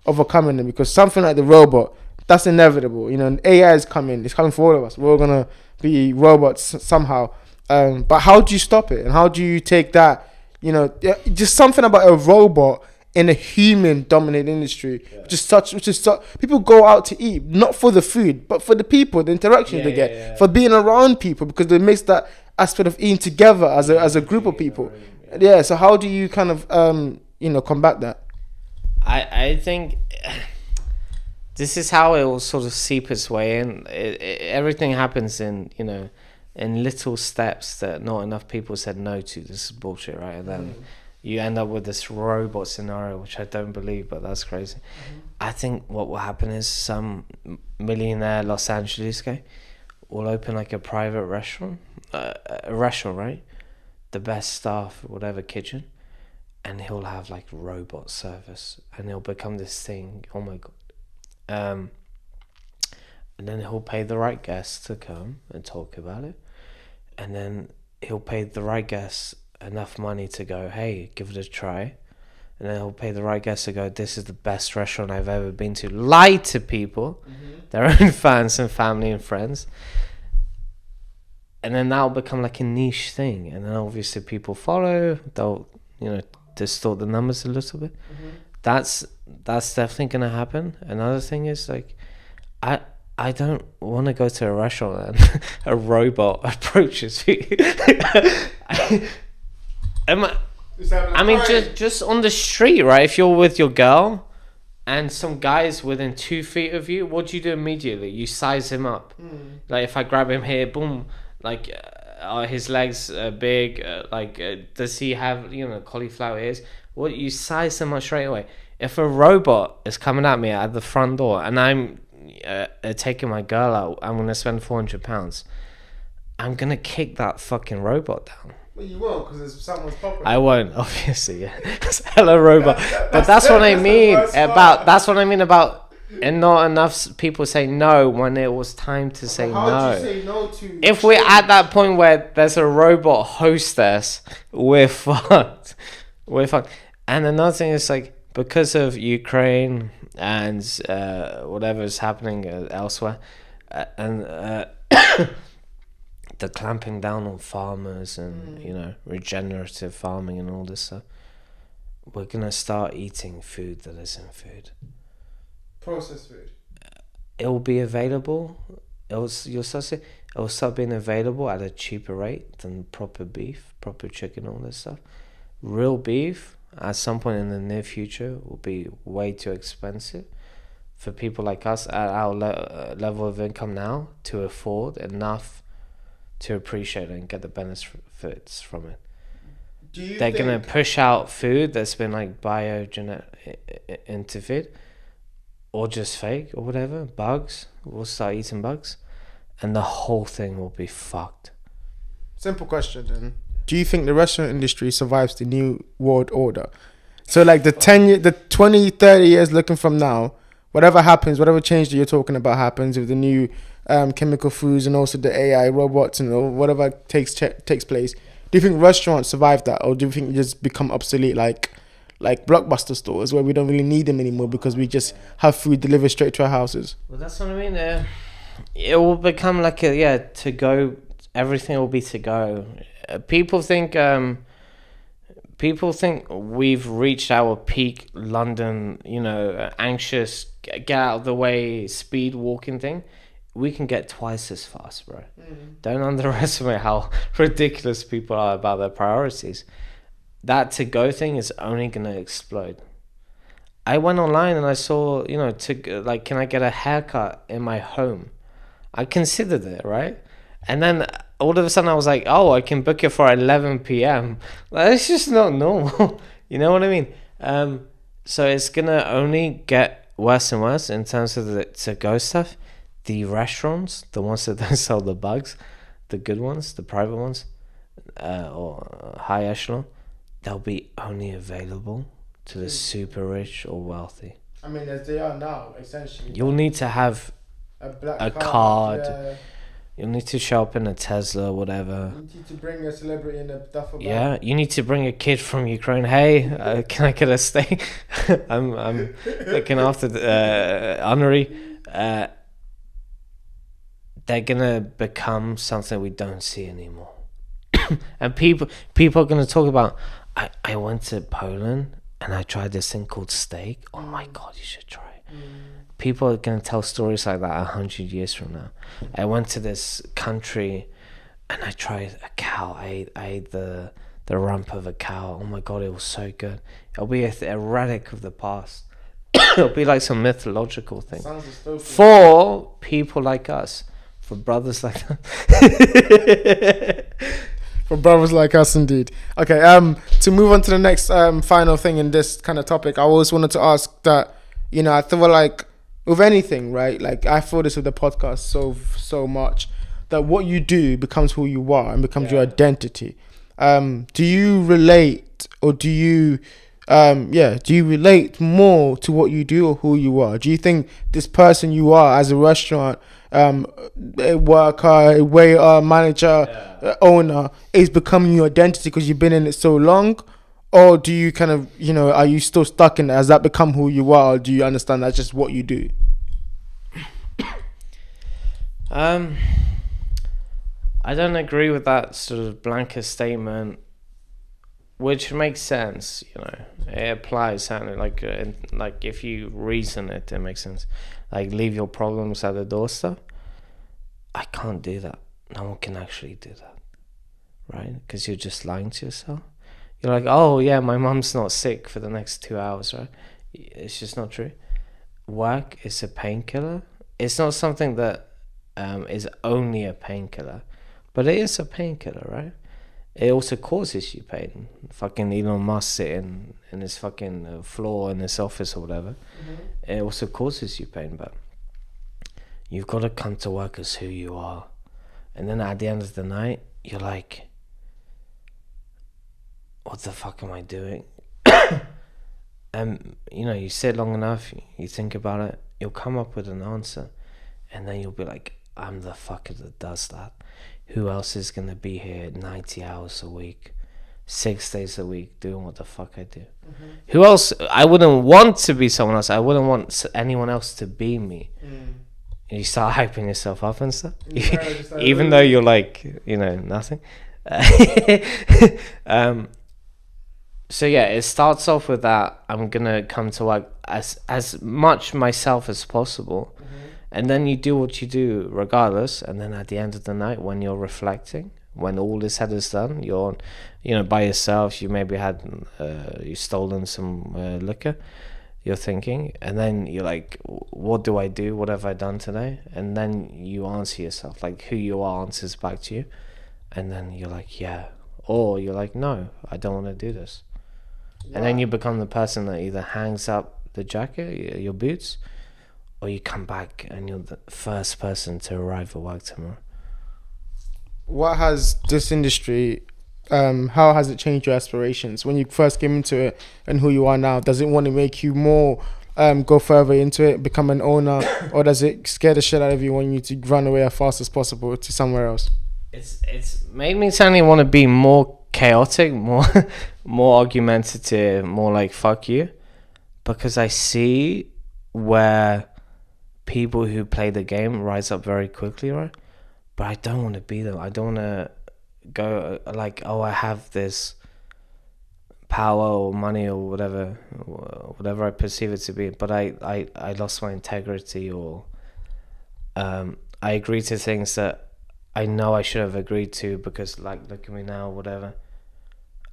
overcoming them? Because something like the robot, that's inevitable. You know, and AI is coming. It's coming for all of us. We're all gonna be robots somehow. But how do you stop it? And how do you take that? You know, just something about a robot in a human-dominated industry, which is such. People go out to eat not for the food, but for the people, the interactions they get, for being around people, because it makes that aspect of eating together as a group of people. So how do you kind of combat that? I think this is how it will sort of seep its way in. Everything happens in little steps that not enough people said no to. This is bullshit, right? And then you end up with this robot scenario, which I don't believe, but that's crazy. I think what will happen is some millionaire Los Angeles guy will open like a private restaurant, right? The best staff, whatever kitchen, and he'll have like robot service, and he'll become this thing. Oh my god! And then he'll pay the right guests to come and talk about it, and then he'll pay the right guests enough money to go, hey, give it a try. And then he'll pay the right guests to go, this is the best restaurant I've ever been to. Lie to people, their own fans and family and friends. And then that'll become like a niche thing. And then obviously people follow. They'll, distort the numbers a little bit. That's definitely going to happen. Another thing is like, I don't want to go to a restaurant and a robot approaches me. Just on the street, right? If you're with your girl and some guy's within 2 feet of you, what do you do immediately? You size him up. Like if I grab him here, boom, like are his legs big? Does he have cauliflower ears? Well, you size him up straight away. If a robot is coming at me at the front door and I'm taking my girl out, I'm gonna spend £400. I'm gonna kick that fucking robot down. Well, you won't, because someone's popular. I won't, obviously. Yeah, hello robot. But that's what I mean about. That's what I mean about. And not enough people say no when it was time to say How no. do you say no to? If we're at that point where there's a robot hostess, we're fucked. We're fucked. And another thing is like because of Ukraine and whatever is happening elsewhere, and the clamping down on farmers and regenerative farming and all this stuff, we're gonna start eating food that isn't food. Processed food. It will be available. It will start being available at a cheaper rate than proper beef, proper chicken, all this stuff. Real beef at some point in the near future will be way too expensive for people like us at our level of income now to afford enough to appreciate it and get the benefits from it. They're going to push out food that's been like into food or just fake or whatever, bugs. We'll start eating bugs and the whole thing will be fucked. Simple question then. Do you think the restaurant industry survives the new world order? So like the 20, 30 years looking from now, whatever happens, whatever change that you're talking about happens with the new chemical foods and also the AI robots and whatever takes place. Do you think restaurants survive that, or do you think you just become obsolete like Blockbuster stores where we don't really need them anymore because we just have food delivered straight to our houses? Well, that's what I mean. It will become like to go. Everything will be to go. People think we've reached our peak London, anxious, get out of the way, speed walking thing. We can get twice as fast, bro. Don't underestimate how ridiculous people are about their priorities. That to-go thing is only going to explode. I went online and I saw, can I get a haircut in my home? I considered it, right? And then all of a sudden I was like, oh, I can book it for 11 p.m. That's just not normal. You know what I mean? So it's going to only get worse and worse in terms of the to-go stuff. The restaurants, the ones that don't sell the bugs, the good ones, the private ones, or high echelon, they'll be only available to the super rich or wealthy. I mean, as they are now, essentially. You'll need to have a card. Yeah. You'll need to show up in a Tesla, whatever. You need to bring a celebrity in a duffel bag. Yeah, you need to bring a kid from Ukraine. Hey, can I get a stay? I'm looking after the honorary. They're gonna become something we don't see anymore. And people are gonna talk about. I went to Poland and I tried this thing called steak. Oh my god, you should try it. People are gonna tell stories like that 100 years from now. I went to this country and I tried a cow. I ate the rump of a cow. Oh my god, it was so good. It'll be a relic of the past. It'll be like some mythological thing for people like us, for brothers like that. For brothers like us, indeed. Okay. To move on to the next final thing in this kind of topic, I always wanted to ask that, you know, I feel like with anything, right? Like I feel this with the podcast so much that what you do becomes who you are and becomes your identity. Do you relate, or do you relate more to what you do or who you are? Do you think this person you are as a restaurant a worker, a waiter, manager, owner is becoming your identity because you've been in it so long? Or do you kind of, you know, are you still stuck in it? Has that become who you are, or do you understand that's just what you do? I don't agree with that sort of blanket statement, which makes sense, you know. It applies, certainly, like if you reason it, it makes sense. Like, leave your problems at the doorstep. I can't do that. No one can actually do that, right? Because you're just lying to yourself. You're like, oh yeah, my mum's not sick for the next 2 hours, right? It's just not true. Work is a painkiller. It's not something that is only a painkiller, but it is a painkiller, right? It also causes you pain. Fucking Elon Musk sitting in his fucking floor in his office or whatever. It also causes you pain, but you've got to come to work as who you are. And then at the end of the night, you're like, what the fuck am I doing? And, you know, you sit long enough, you think about it, you'll come up with an answer. And then you'll be like, I'm the fucker that does that. Who else is going to be here 90 hours a week, 6 days a week, doing what the fuck I do? Who else? I wouldn't want to be someone else. I wouldn't want anyone else to be me. And you start hyping yourself up and stuff. Even though you're like, you know, nothing. So yeah, it starts off with that. I'm going to come to work as much myself as possible. And then you do what you do regardless. And then at the end of the night, when you're reflecting, when all is said is done, you're, you know, by yourself, you maybe had, you stolen some liquor, you're thinking, and then you're like, what do I do? What have I done today? And then you answer yourself, like who you are answers back to you. And then you're like, yeah. Or you're like, no, I don't want to do this. Wow. And then you become the person that either hangs up the jacket, your boots, or you come back and you're the first person to arrive at work tomorrow. What has this industry, how has it changed your aspirations when you first came into it and who you are now? Does it want to make you more go further into it, become an owner, or does it scare the shit out of you, want you to run away as fast as possible to somewhere else? It's made me suddenly want to be more chaotic, more argumentative, more like fuck you, because I see where people who play the game rise up very quickly, right? But I don't want to be them. I don't want to go like, oh, I have this power or money or whatever I perceive it to be, but I lost my integrity, or I agree to things that I know I should have agreed to because, like, look at me now, whatever.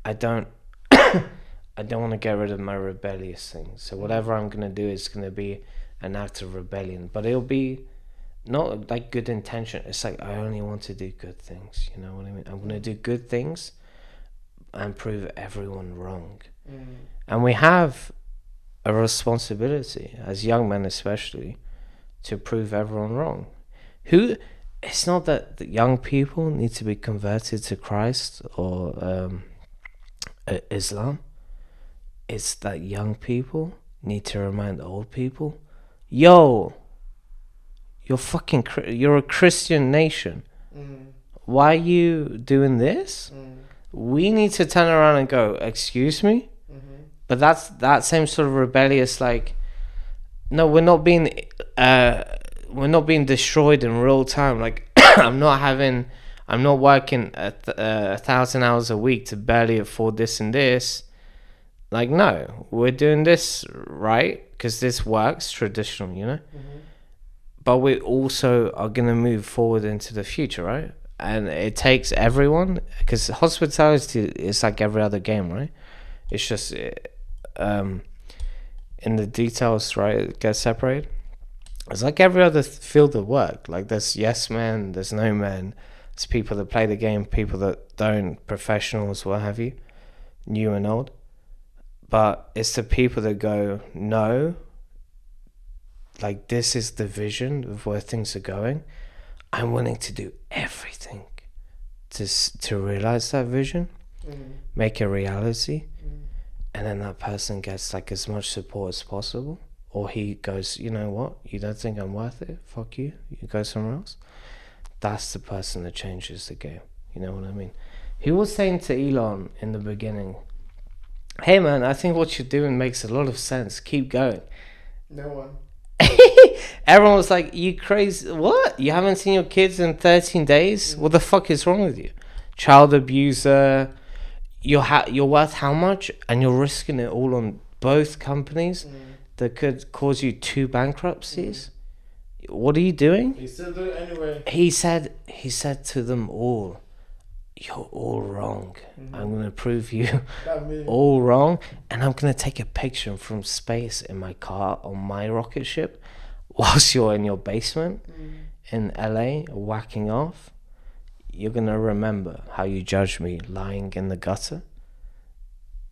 I don't want to get rid of my rebellious things. So whatever I'm going to do is going to be an act of rebellion, but it'll be not like good intention. It's like, I only want to do good things, you know what I mean? I'm going to do good things and prove everyone wrong. And we have a responsibility as young men especially to prove everyone wrong. It's not that the young people need to be converted to Christ or Islam. It's that young people need to remind old people, yo, you're a Christian nation. Why are you doing this? We need to turn around and go, excuse me? But that's that same sort of rebellious, like, no, we're not being destroyed in real time. Like, I'm not working 1,000 hours a week to barely afford this and this. Like, no, we're doing this right because this works, traditional, you know. But we also are going to move forward into the future, right? And it takes everyone, because hospitality is like every other game, right? It's just in the details, right? It gets separated. It's like every other field of work. Like, there's yes men, there's no men, It's people that play the game, people that don't, professionals, what have you, new and old. But it's the people that go, no, like this is the vision of where things are going. I'm willing to do everything to realize that vision, make a reality. And then that person gets like as much support as possible. Or he goes, you know what, you don't think I'm worth it? Fuck you. You go somewhere else. That's the person that changes the game. You know what I mean? He was saying to Elon in the beginning, hey man, I think what you're doing makes a lot of sense. Keep going. No one. Everyone was like, you crazy? What? You haven't seen your kids in 13 days? What the fuck is wrong with you? Child abuser. You're worth how much? And you're risking it all on both companies that could cause you 2 bankruptcies. What are you doing? He still do it anyway. He said to them all, you're all wrong. I'm going to prove you all wrong. And I'm going to take a picture from space in my car on my rocket ship whilst you're in your basement in LA whacking off. You're going to remember how you judged me lying in the gutter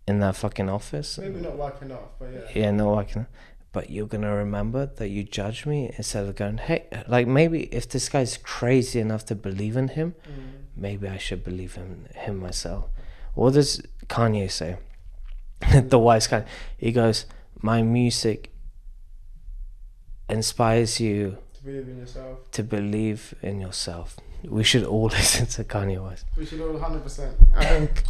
in that fucking office. Maybe not whacking off, but yeah. Yeah, not whacking off. But you're going to remember that you judged me instead of going, hey, like maybe if this guy's crazy enough to believe in him, maybe I should believe in him myself. What does Kanye say? The wise Kanye. He goes, my music inspires you To believe in yourself. To believe in yourself. We should all listen to Kanye West. We should all 100%. I think,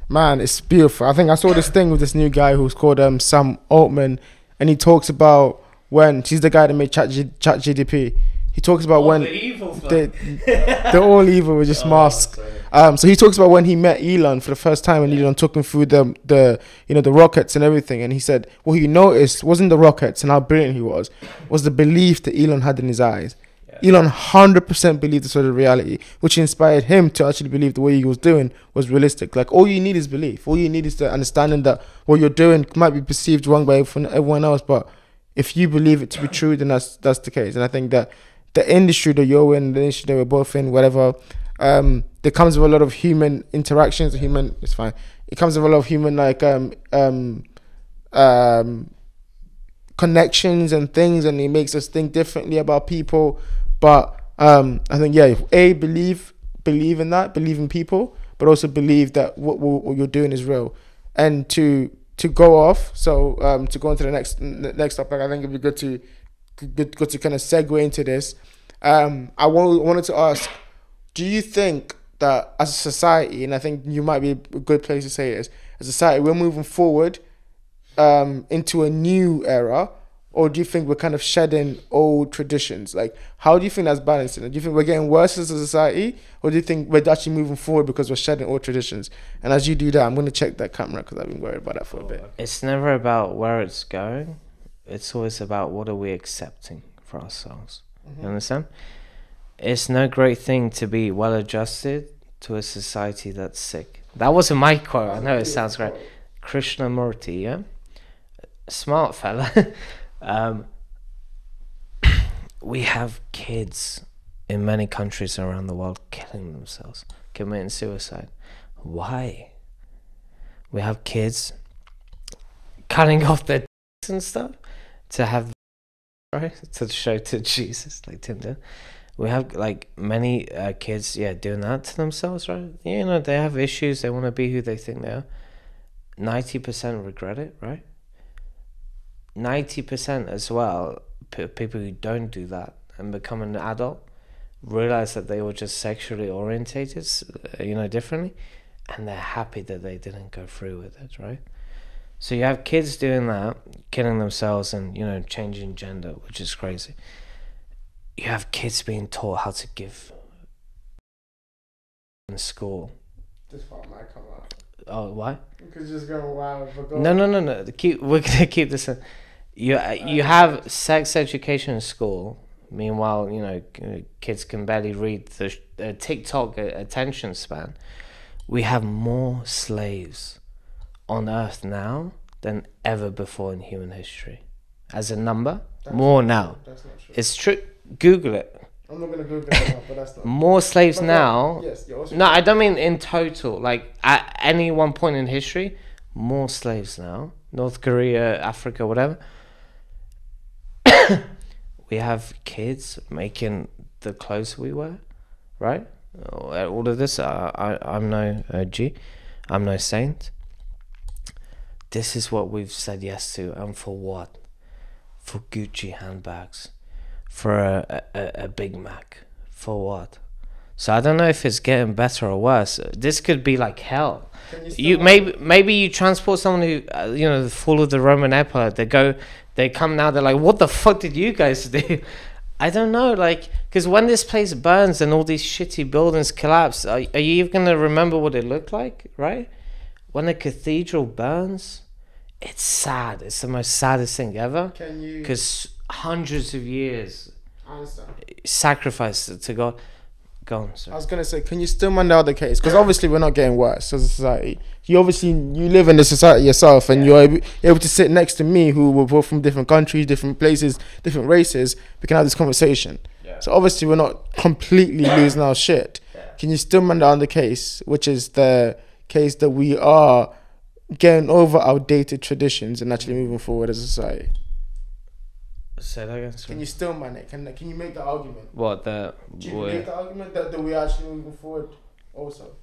man, it's beautiful. I think I saw this thing with this new guy who's called Sam Altman, and he talks about when he's the guy that made ChatGPT. He talks about when the evil they're all evil with just masks. So he talks about when he met Elon for the first time, and Elon took him through the rockets and everything. And he said what he noticed wasn't the rockets and how brilliant he was the belief that Elon had in his eyes. Elon 100% believed this was a reality, which inspired him to actually believe the way he was doing was realistic. Like, all you need is belief. All you need is the understanding that what you're doing might be perceived wrong by everyone else, but if you believe it to be true, then that's the case. And I think that the industry that you're in, the industry that we're both in, whatever, there comes with a lot of human interactions. It's fine. It comes with a lot of human connections and things, and it makes us think differently about people. But I think, yeah, believe in that, believe in people, but also believe that what you're doing is real. And to go off, so to go into the next topic, I think it'd be good to kind of segue into this. I wanted to ask, do you think that as a society, and I think you might be a good place to say this, as a society, we're moving forward into a new era, or do you think we're kind of shedding old traditions? Like, how do you think that's balancing? Do you think we're getting worse as a society, or do you think we're actually moving forward because we're shedding old traditions? And as you do that, I'm going to check that camera because I've been worried about that for a bit. It's never about where it's going. It's always about what are we accepting for ourselves. You understand? It's no great thing to be well adjusted to a society that's sick. That wasn't my quote. I know it sounds great. Krishnamurti, yeah? Smart fella. We have kids in many countries around the world killing themselves, committing suicide. Why? We have kids cutting off their dicks and stuff to have, right, to show to Jesus, like Tim did. We have like many kids, doing that to themselves, right? You know, they have issues. They want to be who they think they are. 90% regret it, right? 90% as well, people who don't do that and become an adult realize that they were just sexually orientated, differently, and they're happy that they didn't go through with it, right? So you have kids doing that, killing themselves and, changing gender, which is crazy. You have kids being taught how to give in school. This part might come out. Oh, why? Because just go wild. No. We're gonna keep this in. You have sex education in school. Meanwhile, kids can barely read the TikTok attention span. We have more slaves on Earth now than ever before in human history. As a number, more now. That's not true. It's true. Google it. I'm not gonna Google it now, but that's not. More slaves now. Yes. No, I don't mean in total. Like at any one point in history, more slaves now. North Korea, Africa, whatever. We have kids making the clothes we wear, right? All of this, I'm no G, I'm no saint. This is what we've said yes to, and for what? For Gucci handbags, for a Big Mac, for what? So I don't know if it's getting better or worse. This could be like hell. Maybe you transport someone who the fall of the Roman Empire. They come now. They're like, what the fuck did you guys do? I don't know, like, because when this place burns and all these shitty buildings collapse, are you even gonna remember what it looked like, right? When a cathedral burns, it's sad. It's the most saddest thing ever. Because hundreds of years sacrificed to God. Go on, sorry. I was gonna say, can you still mind the other case? Because obviously we're not getting worse as a society. You live in the society yourself, and you're able to sit next to me, who were both from different countries, different places, different races. We can have this conversation. Yeah. So obviously we're not completely losing our shit. Yeah. Can you still mind the other case, which is the case that we are getting over outdated traditions and actually moving forward as a society? Say that again. Sorry. Can you still man it? Can you make the argument? What do you make the argument that we are actually moving forward also?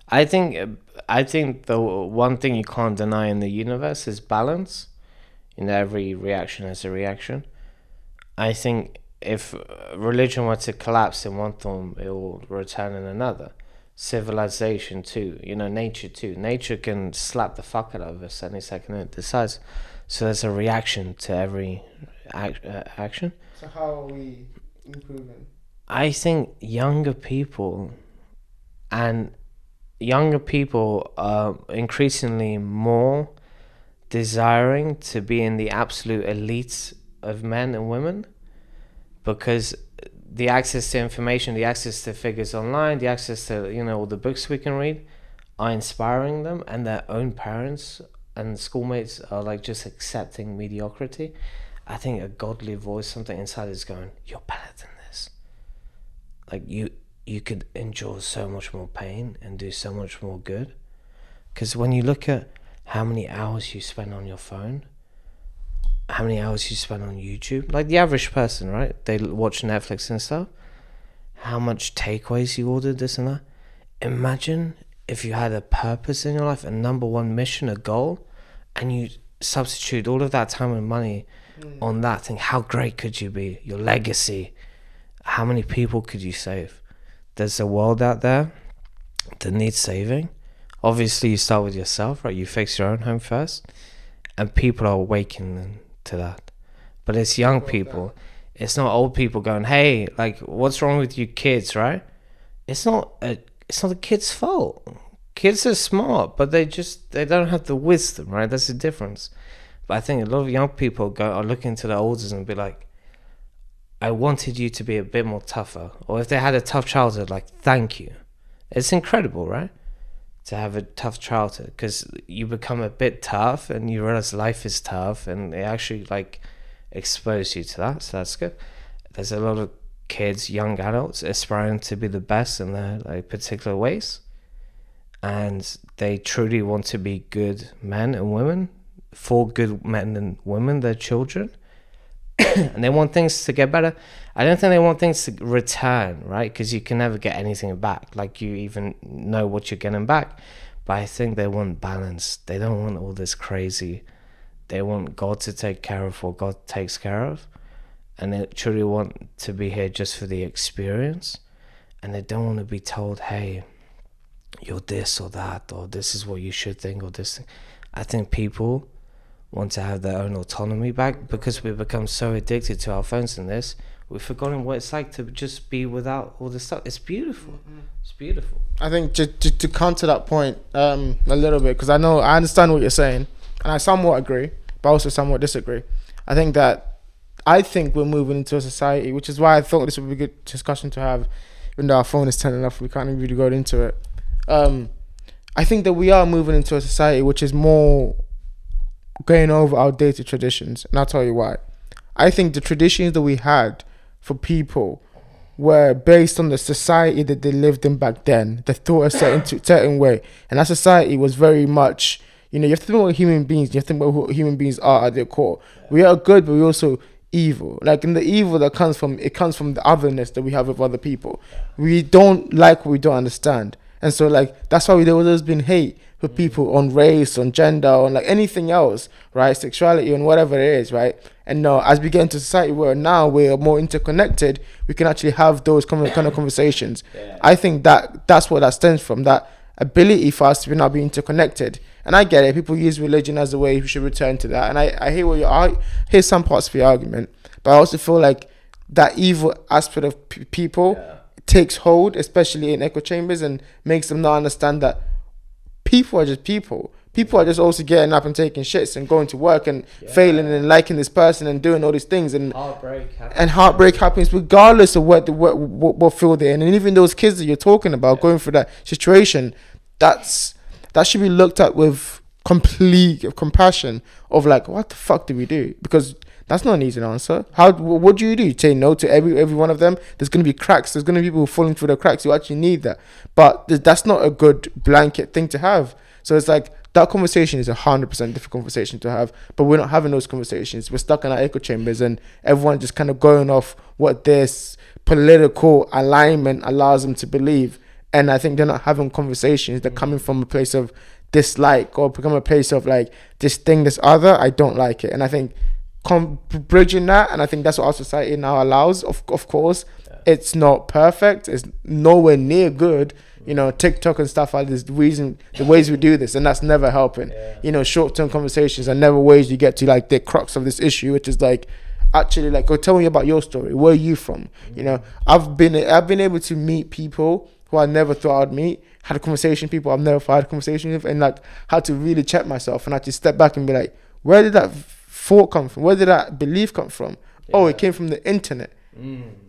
I think the one thing you can't deny in the universe is balance. Every reaction has a reaction. I think if religion were to collapse in one form, it will return in another. Civilization too, nature too. Nature can slap the fuck out of us any second it decides. So there's a reaction to every action. So how are we improving? I think younger people are increasingly more desiring to be in the absolute elites of men and women, because the access to information, the access to figures online, the access to all the books we can read are inspiring them, and their own parents and schoolmates are like just accepting mediocrity. I think a godly voice, something inside is going, you're better than this. Like you could endure so much more pain and do so much more good. Because when you look at how many hours you spend on your phone, how many hours you spend on YouTube, like the average person, right? They watch Netflix and stuff. How much takeaways you ordered, this and that. Imagine if you had a purpose in your life, a number one mission, a goal, and you substitute all of that time and money on that thing. How great could you be? Your legacy. How many people could you save? There's a world out there that needs saving. Obviously, you start with yourself, right? You fix your own home first, and people are awakening to that. But it's young people. It's not old people going, hey, like, what's wrong with you kids, right? It's not the kids' fault. Kids are smart, but they don't have the wisdom, right? That's the difference. But I think a lot of young people are looking to their elders and be like, I wanted you to be a bit more tougher. Or if they had a tough childhood, like, thank you. It's incredible, right? To have a tough childhood, because you become a bit tough and you realize life is tough, and it actually like exposes you to that. So that's good. There's a lot of kids, young adults, aspiring to be the best in their like particular ways, and they truly want to be good men and women for good men and women, their children. And they want things to get better. I don't think they want things to return, right? Because you can never get anything back. Like, you even know what you're getting back. But I think they want balance. They don't want all this crazy. They want God to take care of what God takes care of. And they truly want to be here just for the experience. And they don't want to be told, hey, you're this or that, or this is what you should think, or this thing. I think people want to have their own autonomy back, because we've become so addicted to our phones and this, we've forgotten what it's like to just be without all this stuff. It's beautiful. It's beautiful. I think to counter that point a little bit, because I understand what you're saying, and I somewhat agree, but also somewhat disagree. I think we're moving into a society, which is why I thought this would be a good discussion to have, even though our phone is turning off, we can't really go into it. I think that we are moving into a society which is more going over outdated traditions, and I'll tell you why. I think the traditions that we had for people were based on the society that they lived in back then. They thought a certain way, and that society was very much, you have to think about human beings. You have to think about who human beings are at their core. We are good, but we're also evil. Like, in the evil that comes from the otherness that we have with other people. We don't like what we don't understand, and so like that's why there always been hate for people on race, on gender, on like anything else, right? Sexuality and whatever it is, right? And no, as we get into society where now we're more interconnected, we can actually have those kind of conversations. I think that's what that stems from, that ability for us to now be interconnected. And I get it. People use religion as a way we should return to that. And I hear some parts of your argument, but I also feel like that evil aspect of people takes hold, especially in echo chambers, and makes them not understand that people are just people. People are just also getting up and taking shits and going to work and failing and liking this person and doing all these things, and heartbreak happens regardless of what field they're in. And even those kids that you're talking about going through that situation, that should be looked at with complete compassion of like, what the fuck do we do? Because that's not an easy answer. What do? You say no to every one of them? There's going to be cracks. There's going to be people falling through the cracks. You actually need that. But that's not a good blanket thing to have. So it's like, that conversation is 100% different conversation to have, but we're not having those conversations. We're stuck in our echo chambers, and everyone just kind of going off what this political alignment allows them to believe. And I think they're not having conversations. They're coming from a place of dislike, or become a place of like, this thing, this other, I don't like it. And I think bridging that, and I think that's what our society now allows. Of course, it's not perfect. It's nowhere near good. TikTok and stuff like this, the ways we do this, and that's never helping. Short-term conversations are never ways you get to like the crux of this issue, which is like, actually, like, go tell me about your story. Where are you from? I've been able to meet people who I never thought I'd meet, had a conversation, people I've never had a conversation with, and like had to really check myself and actually step back and be like, where did that thought come from? Where did that belief come from? Oh, it came from the internet.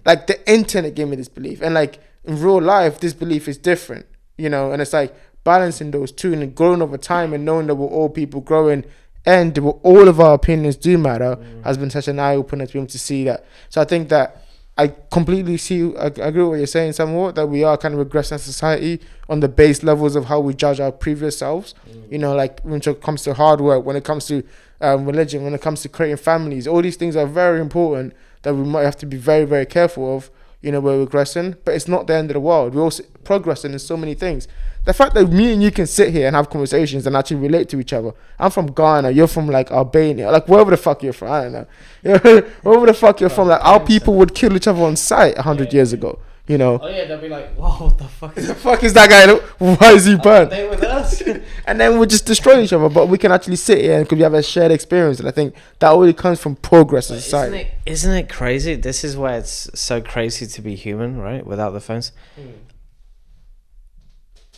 Like, the internet gave me this belief, and like, in real life, this belief is different, and it's like balancing those two and growing over time, and knowing that we're all people growing, and all of our opinions do matter, has been such an eye-opener to be able to see that. So I think that I completely I agree with what you're saying somewhat, that we are kind of regressing as society on the base levels of how we judge our previous selves. Like when it comes to hard work, when it comes to religion, when it comes to creating families, all these things are very important that we might have to be very, very careful of. We're regressing, but it's not the end of the world. We're also progressing in so many things. The fact that me and you can sit here and have conversations and actually relate to each other. I'm from Ghana, you're from like Albania, like wherever the fuck you're from, I don't know. Wherever the fuck you're from, like our people would kill each other on sight 100 years ago. Oh yeah, they'll be like, whoa, what the fuck is the fuck is that guy? Why is he burnt? They with us. And then we'll just destroy each other, but we can actually sit here and we have a shared experience. And I think that already comes from progress in society. Isn't it crazy? This is why it's so crazy to be human, right? Without the phones.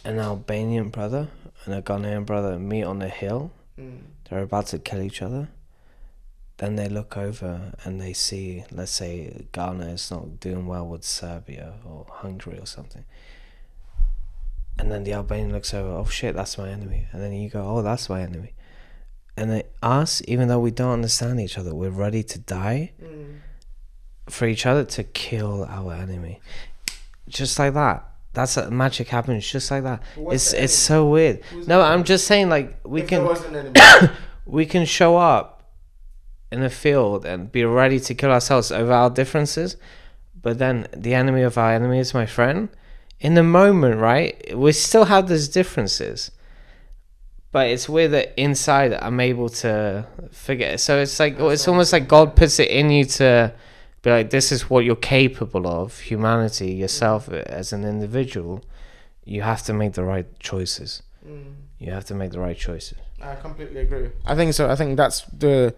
An Albanian brother and a Ghanaian brother meet on a hill. They're about to kill each other. Then they look over and they see, let's say, Ghana is not doing well with Serbia or Hungary or something. And then the Albanian looks over, oh shit, that's my enemy. And then you go, oh, that's my enemy. And then us, even though we don't understand each other, we're ready to die for each other to kill our enemy. Just like that. That's magic happens just like that. It's so weird. No, I'm just saying, like, we can show up in a field and be ready to kill ourselves over our differences, but then the enemy of our enemy is my friend. In the moment, right, we still have those differences, but it's weird that inside I'm able to figure it. So it's like, it's almost like God puts it in you to be like, this is what you're capable of, humanity, yourself as an individual. You have to make the right choices. You have to make the right choices. I completely agree. I think so. I think that's the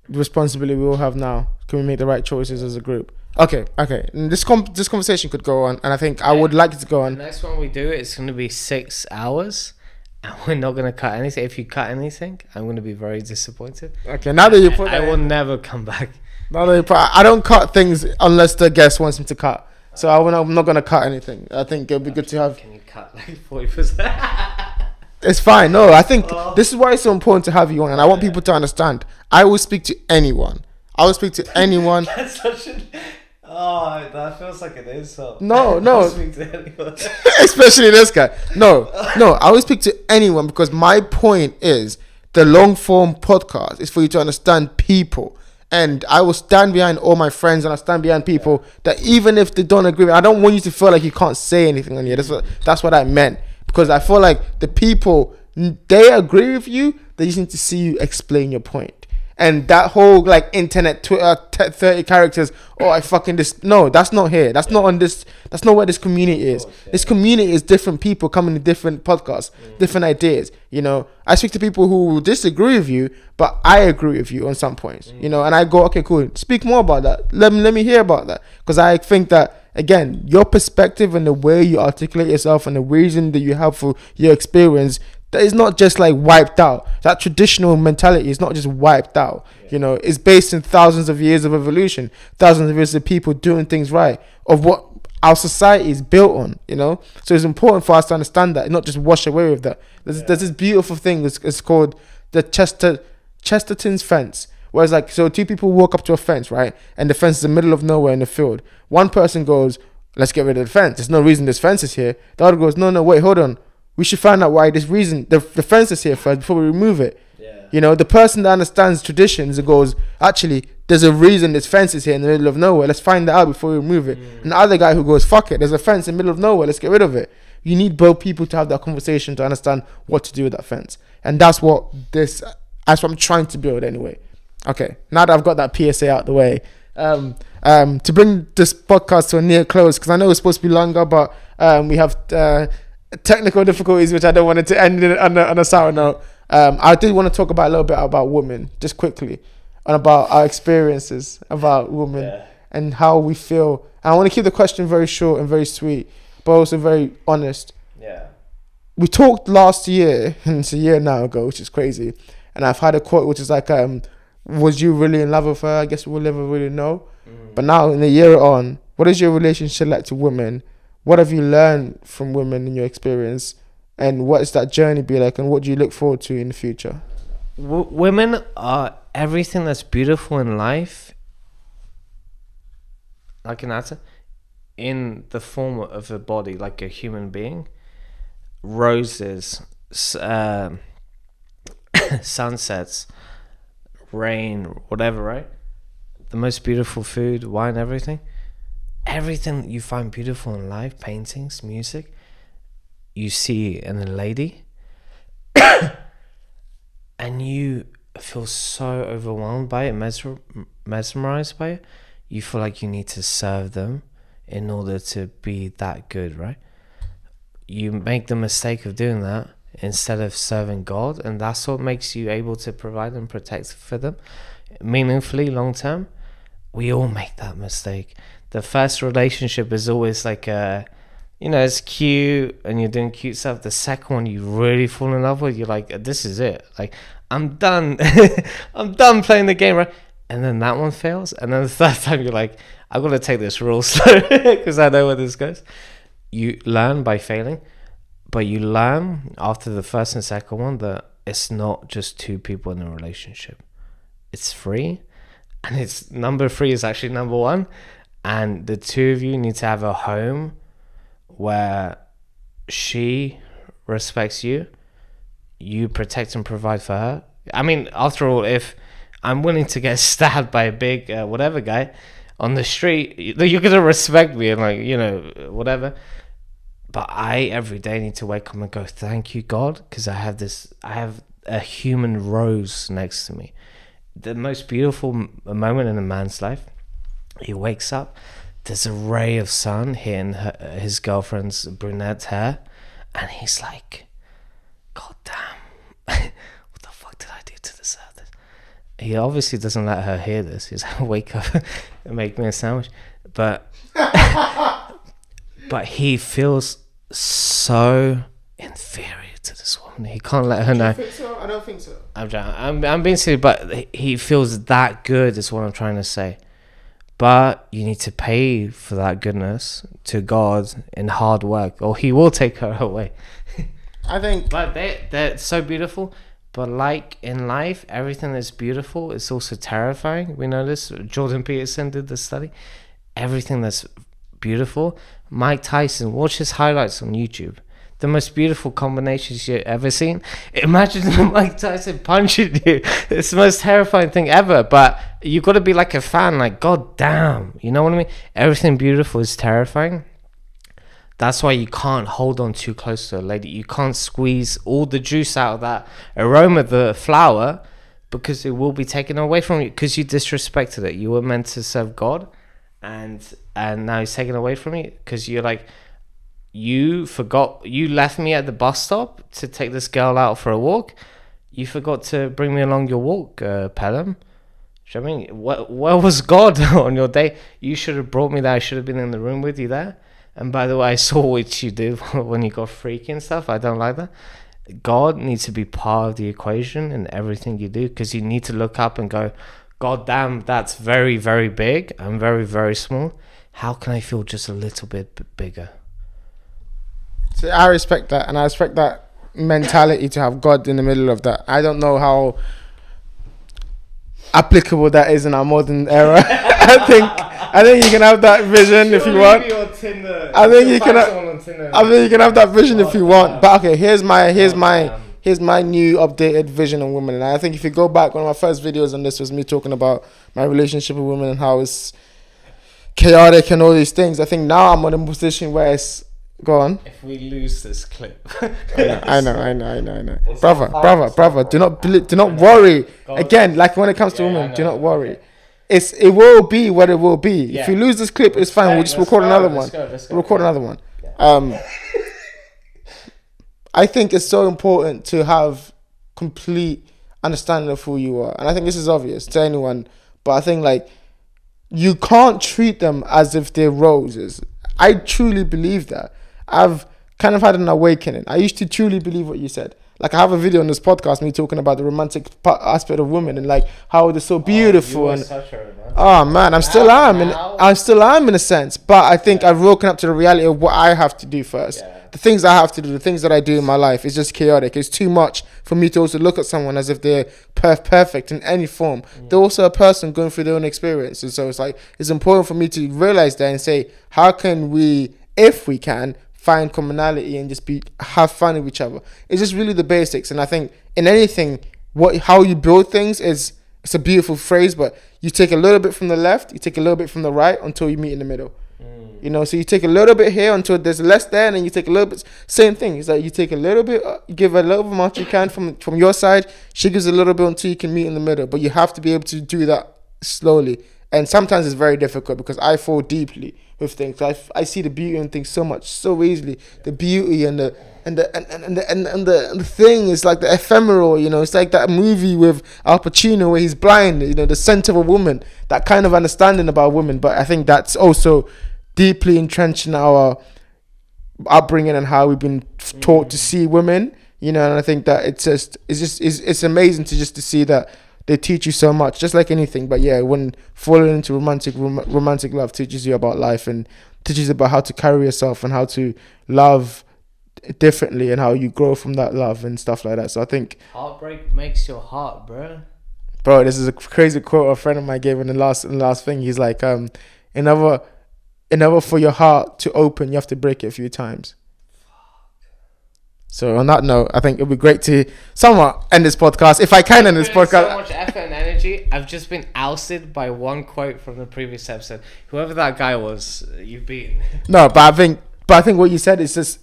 responsibility we all have now. Can we make the right choices as a group? Okay. And this conversation could go on, and I think I would like it to go on. The next one we do, it's going to be 6 hours, and we're not going to cut anything. If you cut anything, I'm going to be very disappointed. Okay, now that you put I will never come back. Now that you put, I don't cut things unless the guest wants me to cut. So I'm not going to cut anything. I think it'll be good to have. Can you cut like 40%? It's fine. No, I think this is why it's so important to have you on, and I want people to understand. I will speak to anyone. I will speak to anyone. Oh, that feels like an insult. No. Don't speak to anyone. Especially this guy. No, I always speak to anyone because my point is the long form podcast is for you to understand people. And I will stand behind all my friends, and I stand behind people that even if they don't agree, I don't want you to feel like you can't say anything on here. That's what I meant. Because I feel like the people, they agree with you, they just need to see you explain your point. And that whole like internet Twitter 30 characters, oh I fucking this, no, that's not here. That's not on this. That's not where this community is. This community is different people coming to different podcasts, different ideas. You know, I speak to people who disagree with you, but I agree with you on some points. You know, and I go, okay, cool. Speak more about that. Let me hear about that, because I think that again, your perspective and the way you articulate yourself and the reason that you have for your experience, that is not just like wiped out. That traditional mentality is not just wiped out. You know, it's based in thousands of years of evolution, thousands of years of people doing things right, of what our society is built on. You know, so it's important for us to understand that and not just wash away with that. There's this beautiful thing. It's called the Chesterton's fence. Where it's like, so two people walk up to a fence, right? And the fence is in the middle of nowhere in the field. One person goes, let's get rid of the fence. There's no reason this fence is here. The other goes, no, wait, hold on. We should find out why this reason, the fence is here first before we remove it. Yeah. You know, the person that understands traditions and goes, actually, there's a reason this fence is here in the middle of nowhere. Let's find that out before we remove it. And the other guy who goes, fuck it, there's a fence in the middle of nowhere. Let's get rid of it. You need both people to have that conversation to understand what to do with that fence. And that's what I'm trying to build anyway. Okay, now that I've got that PSA out the way, to bring this podcast to a near close, because I know it's supposed to be longer, but we have technical difficulties, which I don't want it to end on a sour note. I did want to talk about a little bit about women, just quickly, and about our experiences about women and how we feel. And I want to keep the question very short and very sweet, but also very honest. Yeah. We talked last year, and it's a year now ago, which is crazy. And I've had a quote which is like, was you really in love with her? I guess we'll never really know. But now, in a year on, what is your relationship like to women? What have you learned from women in your experience? And what is that journey be like? And what do you look forward to in the future? Women are everything that's beautiful in life. Like an atom, in the form of a body, like a human being. Roses, sunsets, rain, whatever, right? The most beautiful food, wine, everything that you find beautiful in life, paintings, music, you see in a lady and you feel so overwhelmed by it, mesmerized by it. You feel like you need to serve them in order to be that good, right? You make the mistake of doing that instead of serving God, and that's what makes you able to provide and protect for them meaningfully long term. We all make that mistake. The first relationship is always like it's cute and you're doing cute stuff. The second one you really fall in love with, you're like, this is it, like I'm done. I'm done playing the game, right? And then that one fails, and then the third time you're like, I'm gonna take this real slow because I know where this goes. You learn by failing, but you learn after the first and second one that it's not just two people in a relationship. It's three, and it's number three is actually number one, and the two of you need to have a home where she respects you, you protect and provide for her. I mean, after all, if I'm willing to get stabbed by a big whatever guy on the street, you're gonna respect me and like, whatever. But I every day need to wake up and go, thank you, God, because I have a human rose next to me. The most beautiful moment in a man's life, he wakes up, there's a ray of sun hitting his girlfriend's brunette hair, and he's like, God damn, what the fuck did I do to deserve this? He obviously doesn't let her hear this. He's like, wake up and make me a sandwich. But but he feels so inferior to this woman. He can't let her know. Do you think so? I don't think so. I'm being silly, but he feels that good is what I'm trying to say. But you need to pay for that goodness to God in hard work, or he will take her away. I think. But they're so beautiful. But like in life, everything that's beautiful is also terrifying. We know this. Jordan Peterson did the study. everything that's beautiful. Mike Tyson, watch his highlights on YouTube. The most beautiful combinations you've ever seen. Imagine Mike Tyson punching you. It's the most terrifying thing ever. But you got to be like a fan. Like, god damn. You know what I mean? Everything beautiful is terrifying. That's why you can't hold on too close to a lady. You can't squeeze all the juice out of that aroma, the flower, because it will be taken away from you because you disrespected it. You were meant to serve God, and now it's taken away from you because you're like, you forgot, you left me at the bus stop to take this girl out for a walk. You forgot to bring me along your walk, Pellumb. Do you know what I mean? Where was God on your day? You should have brought me there. I should have been in the room with you there. And by the way, I saw what you did when you got freaky and stuff. I don't like that. God needs to be part of the equation in everything you do, because you need to look up and go, God damn, that's very, very big. I'm very, very small. How can I feel just a little bit bigger? So I respect that, and I respect that mentality to have God in the middle of that. I don't know how applicable that is in our modern era. I think you can have that vision if you want. I think you can have that vision if you want. But okay, here's my new updated vision on women. And I think if you go back, one of my first videos on this was me talking about my relationship with women and how it's chaotic and all these things. I think now I'm in a position where it's go on. If we lose this clip, I know. Brother, do not worry. Again, like when it comes to women, do not worry. It will be what it will be. Yeah. If you lose this clip, it's fine. We'll just record another one. We'll record another one. Yeah. I think it's so important to have complete understanding of who you are, and I think this is obvious to anyone. But I think like you can't treat them as if they're roses. I truly believe that. I've kind of had an awakening. I used to truly believe what you said. Like I have a video on this podcast, me talking about the romantic aspect of women and like how they're so beautiful. Oh man, I'm still am in a sense. But I think I've woken up to the reality of what I have to do first. Yeah. The things I have to do, the things that I do in my life is just chaotic. It's too much for me to also look at someone as if they're perfect in any form. They're also a person going through their own experiences. So it's like it's important for me to realize that and say, how can we, if we can, find commonality and just have fun with each other. It's just really the basics. And I think in anything, how you build things it's a beautiful phrase, but you take a little bit from the left, you take a little bit from the right until you meet in the middle. You know, so you take a little bit here until there's less there, and then you take a little bit. Same thing. It's like you take a little bit, you give a little bit much you can from your side. She gives a little bit until you can meet in the middle. But you have to be able to do that slowly. And sometimes it's very difficult because I fall deeply with things. I see the beauty in things so easily. The beauty and the thing is like the ephemeral, you know. It's like that movie with Al Pacino where he's blind, you know, the scent of a woman. That kind of understanding about women. But I think that's also deeply entrenched in our upbringing and how we've been taught to see women, you know. And I think that it's amazing to see that they teach you so much, just like anything. But yeah, when falling into romantic love teaches you about life and teaches you about how to carry yourself and how to love differently and how you grow from that love and stuff like that. So I think heartbreak makes your heart, bro. This is a crazy quote a friend of mine gave in the last thing. He's like, in order for your heart to open, you have to break it a few times. So on that note, I think it would be great to somewhat end this podcast. If I can end this podcast. So much effort and energy. I've just been ousted by one quote from the previous episode. Whoever that guy was, you've beaten. No, but I think what you said is just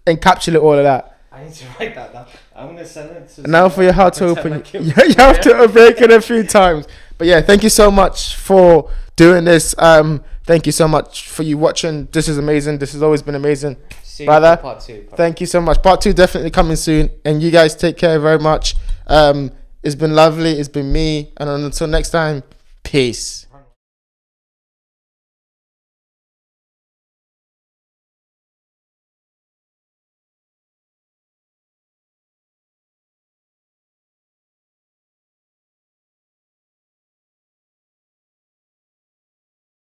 encapsulate all of that. I need to write that down. I'm going to send it to now for your heart to open. You have to break it a few times. But yeah, thank you so much for doing this. Thank you so much for you watching. This is amazing. This has always been amazing. See brother, you for part 2. Thank you so much. Part 2 definitely coming soon. And you guys take care very much. It's been lovely. It's been me. And until next time, peace.